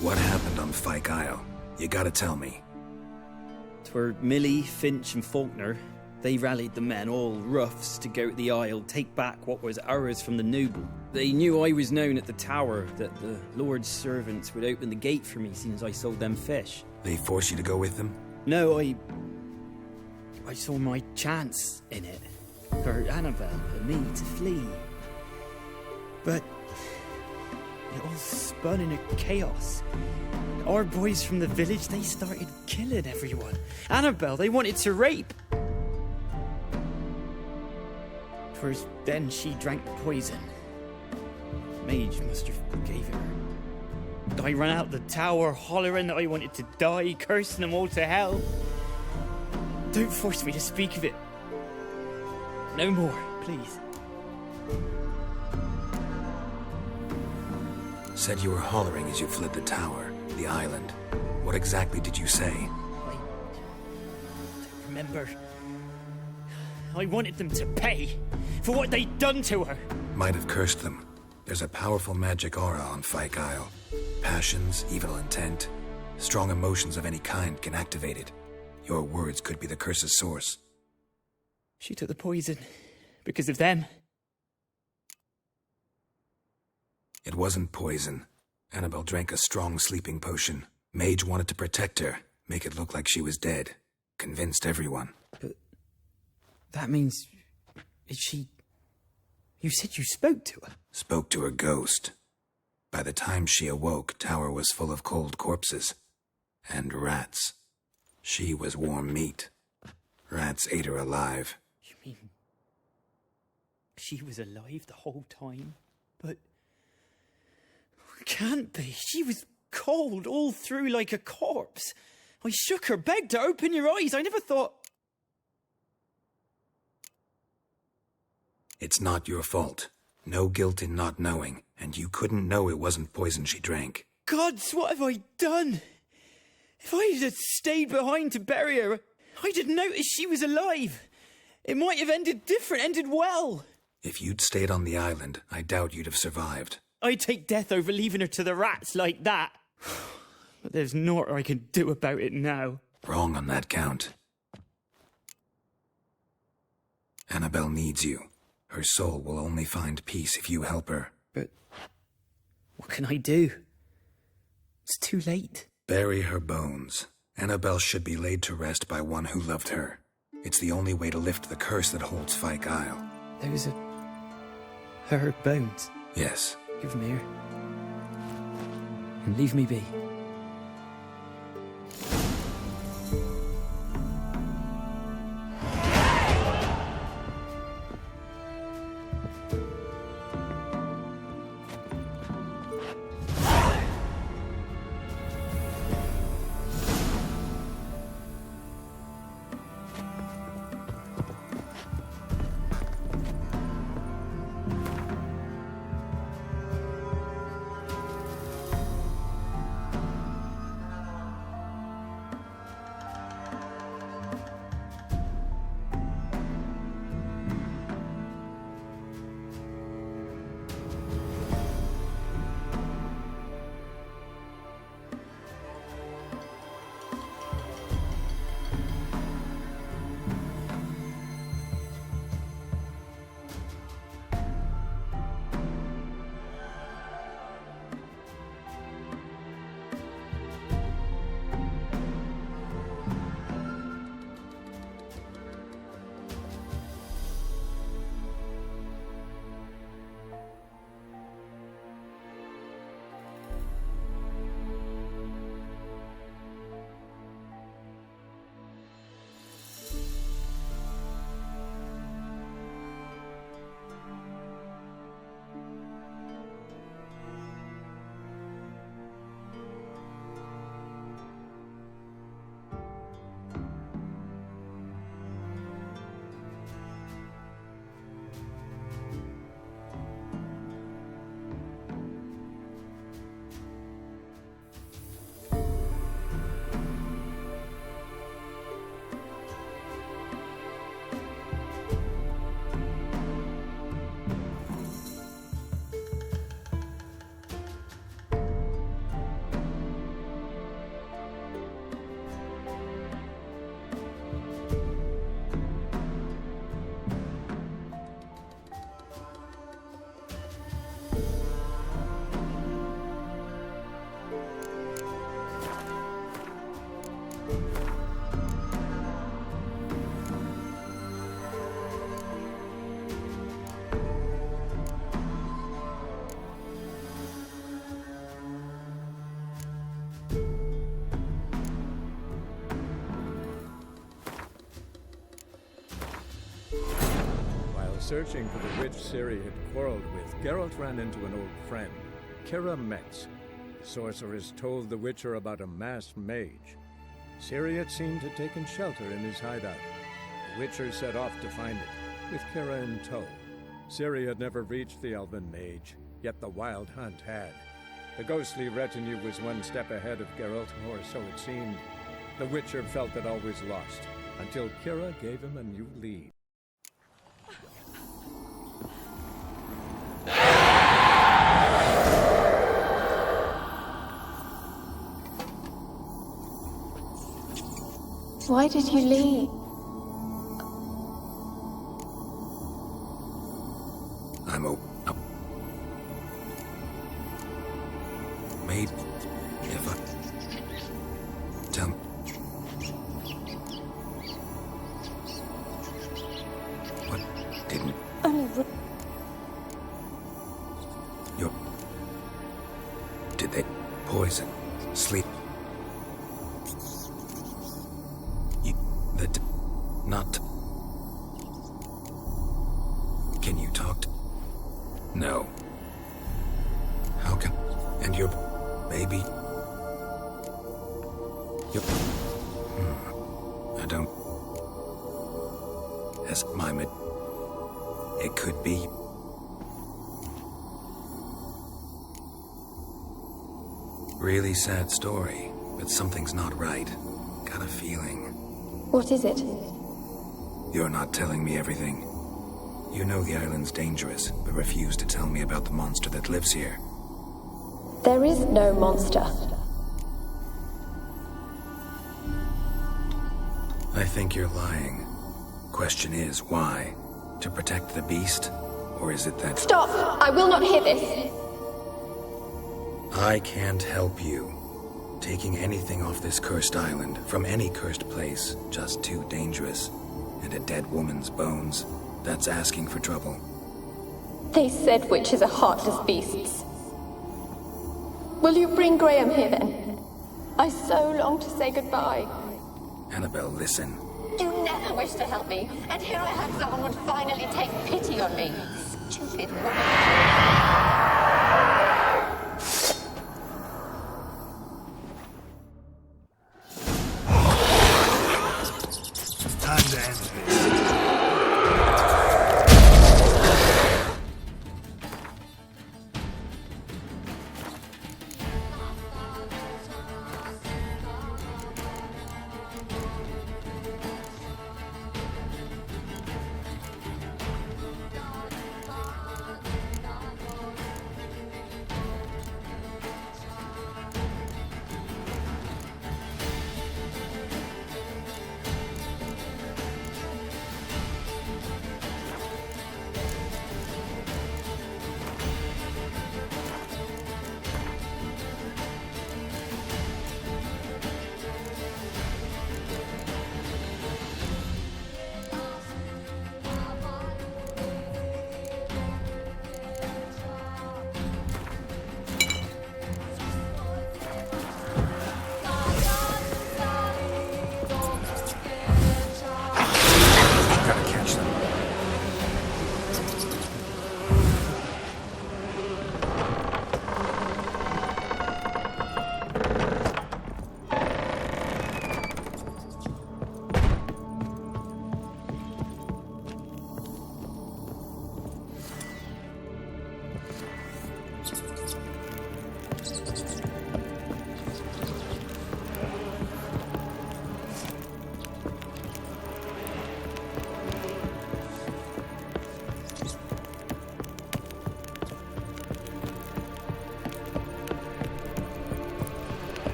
What happened on Fyke Isle? You gotta tell me. 'Twere Millie, Finch and Faulkner. They rallied the men, all roughs, to go to the Isle, take back what was ours from the noble. They knew I was known at the tower, that the Lord's servants would open the gate for me soon as I sold them fish. They forced you to go with them? No, I saw my chance in it. For Annabelle and me to flee. But it all spun in a chaos. Our boys from the village, they started killing everyone. Annabelle, they wanted to rape. Twas then she drank the poison. Mage must have gave it her. I ran out the tower, hollering that I wanted to die, cursing them all to hell. Don't force me to speak of it. No more, please. Said you were hollering as you fled the tower, the island. What exactly did you say? I don't remember. I wanted them to pay for what they'd done to her. Might have cursed them. There's a powerful magic aura on Fyke Isle. Passions, evil intent, strong emotions of any kind can activate it. Your words could be the curse's source. She took the poison because of them. It wasn't poison. Annabelle drank a strong sleeping potion. Mage wanted to protect her, make it look like she was dead. Convinced everyone. But that means... is she... You said you spoke to her? Spoke to her ghost. By the time she awoke, tower was full of cold corpses. And rats. She was warm meat. Rats ate her alive. You mean... she was alive the whole time? But... can't be. She was cold all through like a corpse. I shook her, begged her, open your eyes. I never thought... It's not your fault. No guilt in not knowing, and you couldn't know it wasn't poison she drank. Gods, what have I done? If I had stayed behind to bury her, I didn't notice she was alive. It might have ended different, ended well. If you'd stayed on the island, I doubt you'd have survived. I'd take death over leaving her to the rats like that. But there's naught I can do about it now. Wrong on that count. Annabelle needs you. Her soul will only find peace if you help her. But what can I do? It's too late. Bury her bones. Annabelle should be laid to rest by one who loved her. It's the only way to lift the curse that holds Fyke Isle. Those are... her bones? Yes. Give them here. And leave me be. searching for the witch Ciri had quarreled with, Geralt ran into an old friend, Kira Metz. The sorceress told the Witcher about a masked mage. Ciri had seemed to have taken shelter in his hideout. The Witcher set off to find it, with Kira in tow. Ciri had never reached the elven mage, yet the wild hunt had. The ghostly retinue was one step ahead of Geralt, or so it seemed. The Witcher felt that all was lost, until Kira gave him a new lead. Why did you leave? Made if I tell me. What didn't did they poison sleep? Not. Can you talk to? No. How can? And your baby? Your. I don't. As my it could be. Really sad story, but something's not right. Got a feeling. What is it? You're not telling me everything. You know the island's dangerous, but refuse to tell me about the monster that lives here. There is no monster. I think you're lying. Question is, why? To protect the beast? Or is it that— Stop! I will not hear this! I can't help you. Taking anything off this cursed island, from any cursed place, just too dangerous. And a dead woman's bones, that's asking for trouble. They said witches are heartless beasts. Will you bring Graham here then? I so long to say goodbye. Annabelle, listen. You never wished to help me, and here I have someone would finally take pity on me. Stupid woman. Time to end this.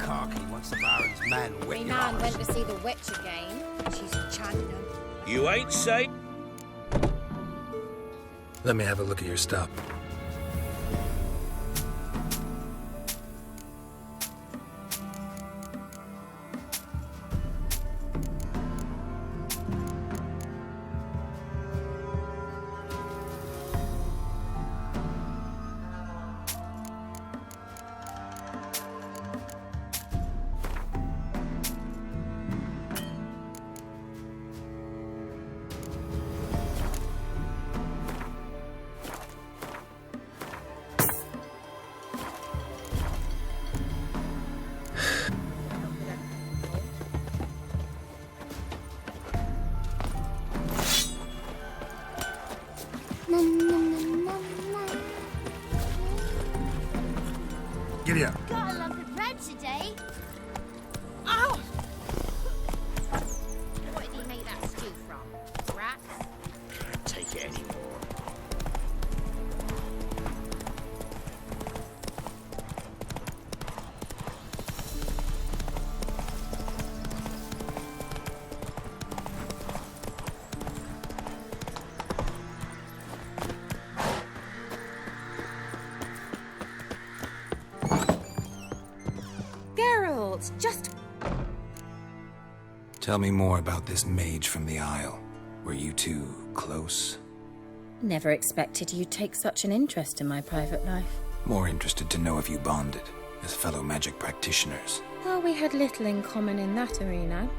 carky once the Baron's men whip My your nan arse. went to see the witch again. She's chanting them. You ain't safe. Let me have a look at your stuff. Giddy up. Got a lump of bread today. Ow! What did he make that stew from? Rats? Can't take it anymore. Geralt, just... Tell me more about this mage from the Isle. Were you two close? Never expected you'd take such an interest in my private life. More interested to know if you bonded as fellow magic practitioners. Well, we had little in common in that arena.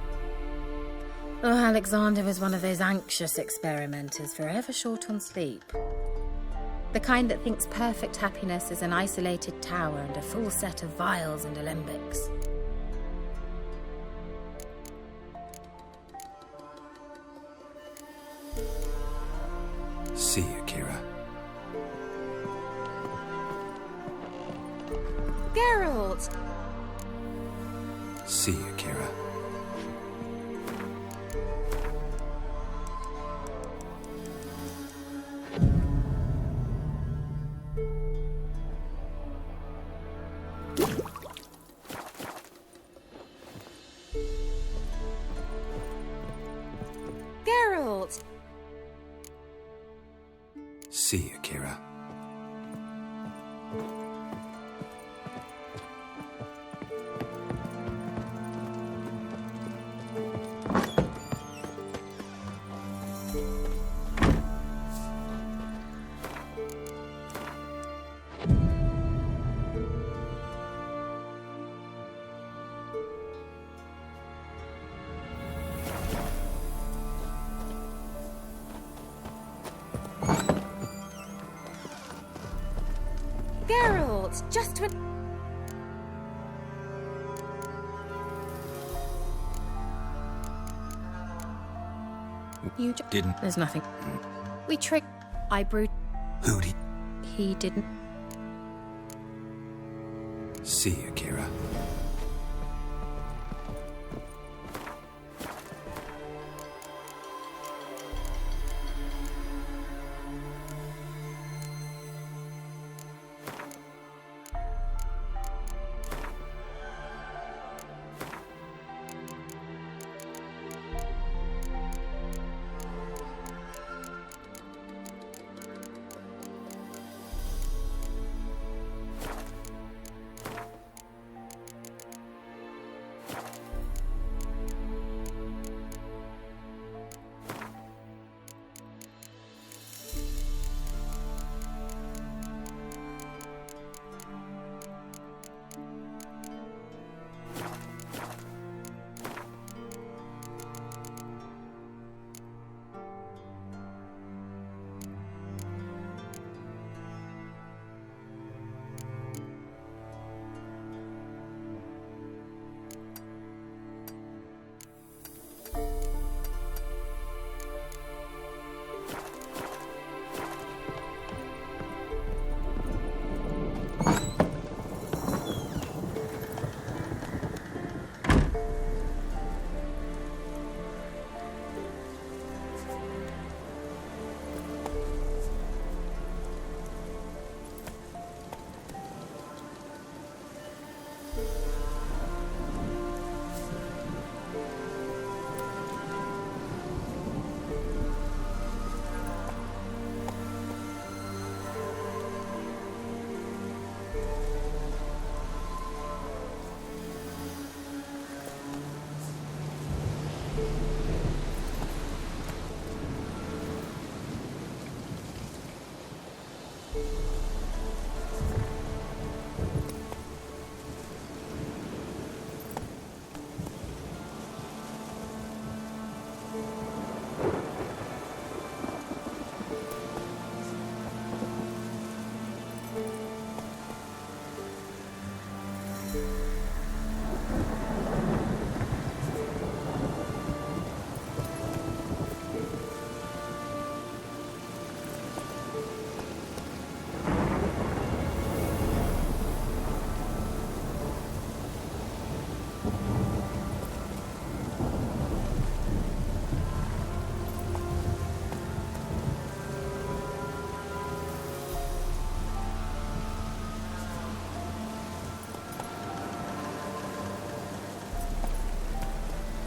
Oh, Alexander was one of those anxious experimenters, forever short on sleep. The kind that thinks perfect happiness is an isolated tower and a full set of vials and alembics. See you, Kira. Geralt! See you, Kira. Geralt! See you, Kira. Geralt! Just when... You didn't. There's nothing. We tricked... I brewed... Who did? He didn't. See you, Kira.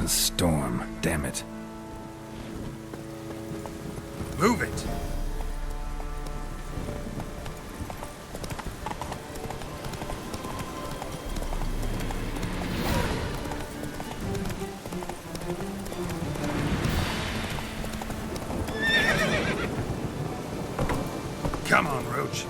A storm, damn it. Move it! Come on, Roach.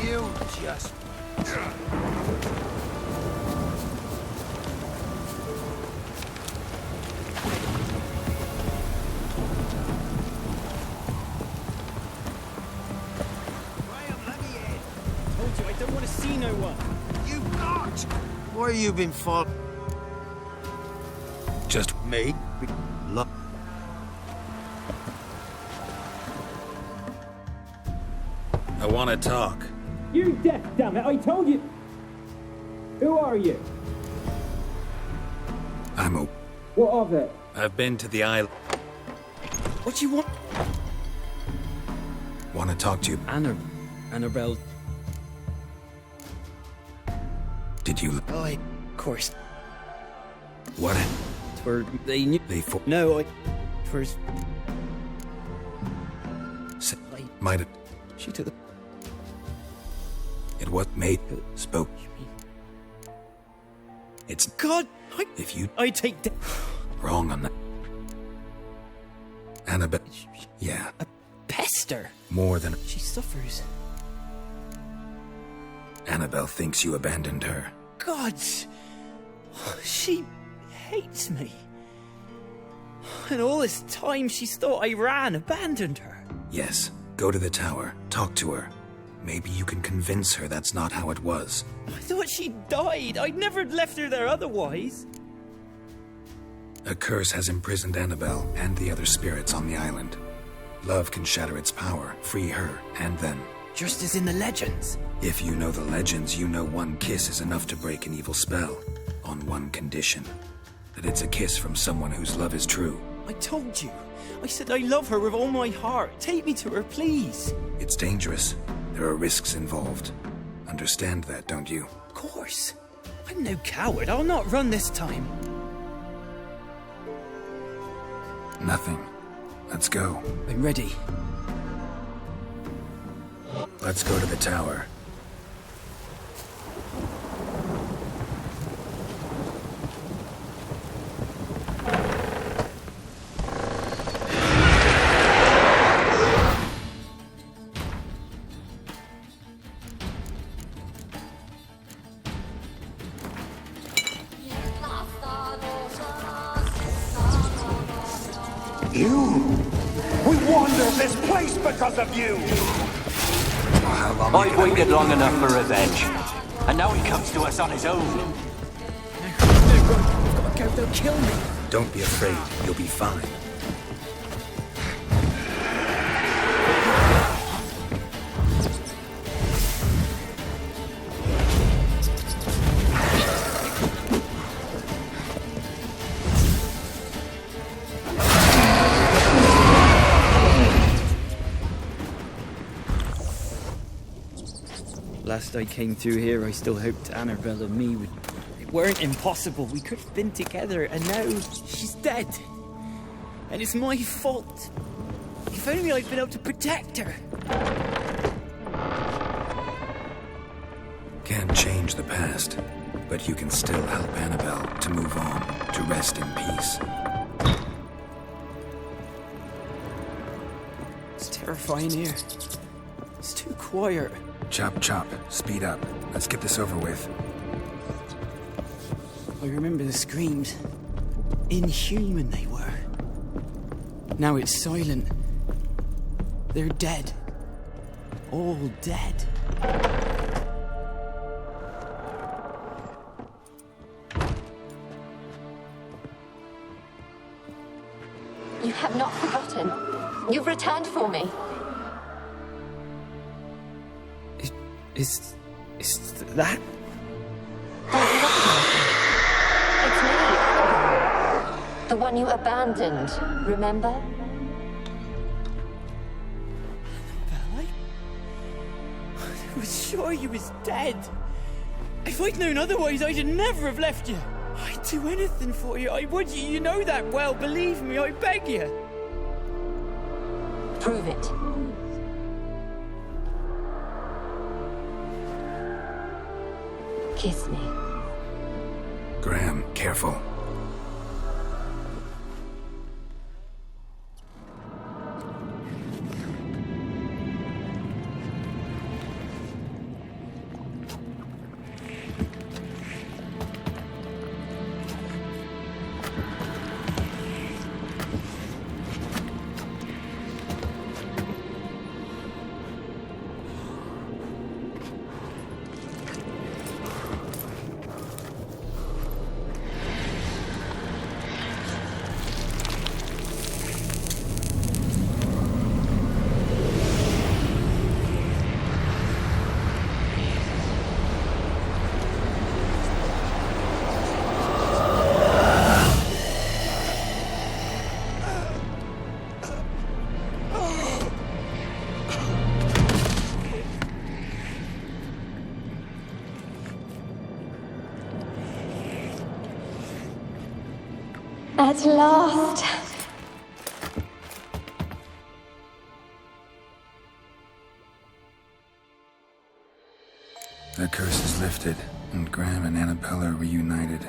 You just... Told you, I don't want to see no one. You not! Why you been fought? Just me? Look. I want to talk. You deaf, damn it! I told you. Who are you? I'm a... What of it? I've been to the island. What do you want? Want to talk to you. Annabelle. Did you... Oh, of course. What? For they knew... They for... No, First... Might have... She took the... It was made... Spoke. It's... God! If you... I take... Wrong on that. Annabelle... Yeah. A pester. More than... She suffers. Annabelle thinks you abandoned her. God! She hates me. And all this time she's thought I abandoned her. Yes. Go to the tower. Talk to her. Maybe you can convince her that's not how it was. I thought she died. I'd never left her there otherwise. A curse has imprisoned Annabelle and the other spirits on the island. Love can shatter its power, free her, and them. Just as in the legends. If you know the legends, you know one kiss is enough to break an evil spell. On one condition. That it's a kiss from someone whose love is true. I told you. I said I love her with all my heart. Take me to her, please. It's dangerous. There are risks involved. Understand that, don't you? Of course. I'm no coward. I'll not run this time. Nothing. Let's go. I'm ready. Let's go to the tower. We wander this place because of you! I've waited long enough for revenge. And now he comes to us on his own. We've got to go, they'll kill me. Don't be afraid. You'll be fine. Last I came through here, I still hoped Annabelle and me would... It weren't impossible. We could have been together, and now she's dead. And it's my fault. If only I'd been able to protect her. Can't change the past, but you can still help Annabelle to move on, to rest in peace. It's terrifying here. It's too quiet. Chop, chop. Speed up. Let's get this over with. I remember the screams. Inhuman they were. Now it's silent. They're dead. All dead. You have not forgotten. You've returned for me. Is that? It's me. The one you abandoned, remember? I was sure you was dead. If I'd known otherwise, I'd never have left you. I'd do anything for you. I would. You know that well. Believe me, I beg you. Prove it. Kiss me. Graham, careful. At last. The curse is lifted, and Graham and Annabelle are reunited.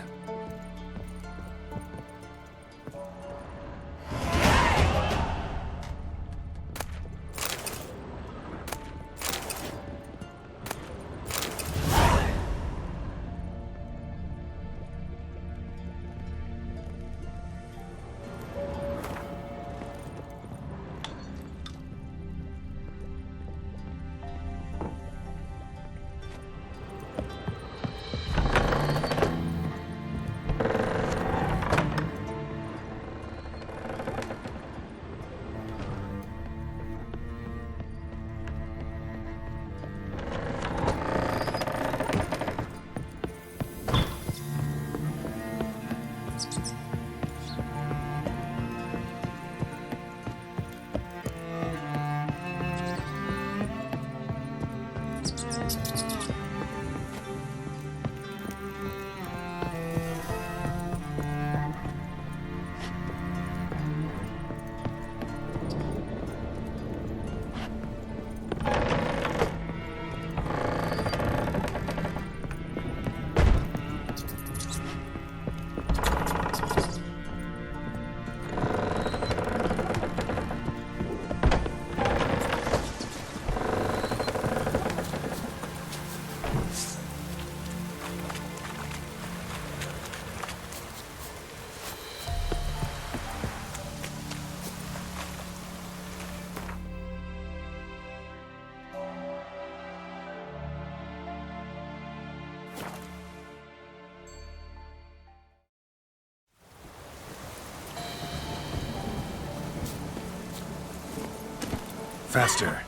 Faster.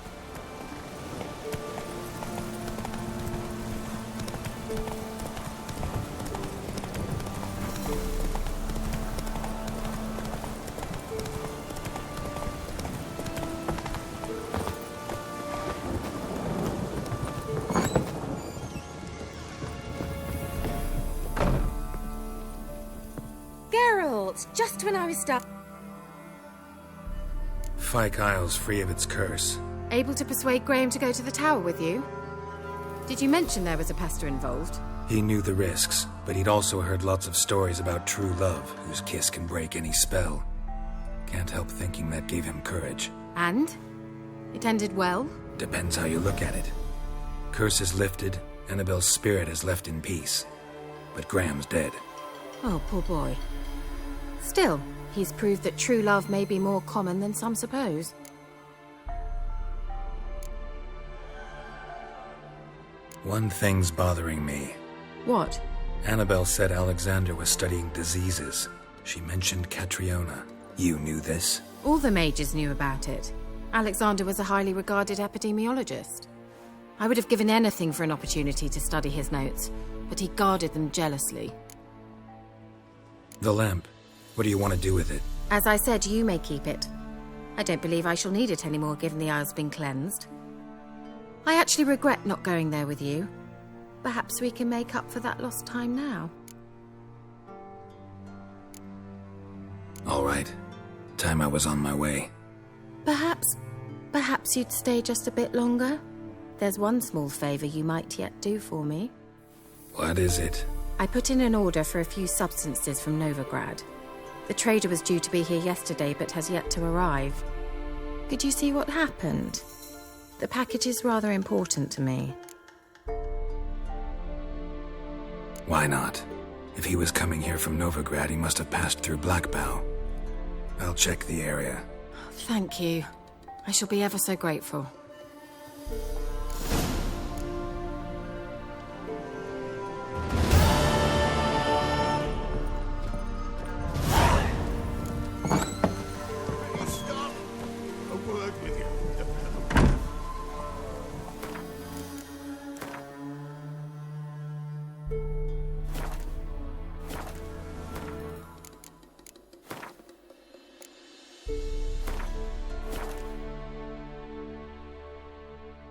Geralt, just when I was stuck. Fyke Isle's free of its curse. Able to persuade Graham to go to the tower with you? Did you mention there was a pester involved? He knew the risks, but he'd also heard lots of stories about true love, whose kiss can break any spell. Can't help thinking that gave him courage. And? It ended well? Depends how you look at it. Curse is lifted, Annabelle's spirit is left in peace. But Graham's dead. Oh, poor boy. Still, he's proved that true love may be more common than some suppose. One thing's bothering me. What? Annabelle said Alexander was studying diseases. She mentioned Catriona. You knew this? All the mages knew about it. Alexander was a highly regarded epidemiologist. I would have given anything for an opportunity to study his notes, but he guarded them jealously. The lamp. What do you want to do with it? As I said, you may keep it. I don't believe I shall need it anymore, given the Isle's been cleansed. I actually regret not going there with you. Perhaps we can make up for that lost time now. All right. Time I was on my way. Perhaps you'd stay just a bit longer? There's one small favor you might yet do for me. What is it? I put in an order for a few substances from Novigrad. The trader was due to be here yesterday, but has yet to arrive. Could you see what happened? The package is rather important to me. Why not? If he was coming here from Novigrad, he must have passed through Blackbow. I'll check the area. Thank you. I shall be ever so grateful.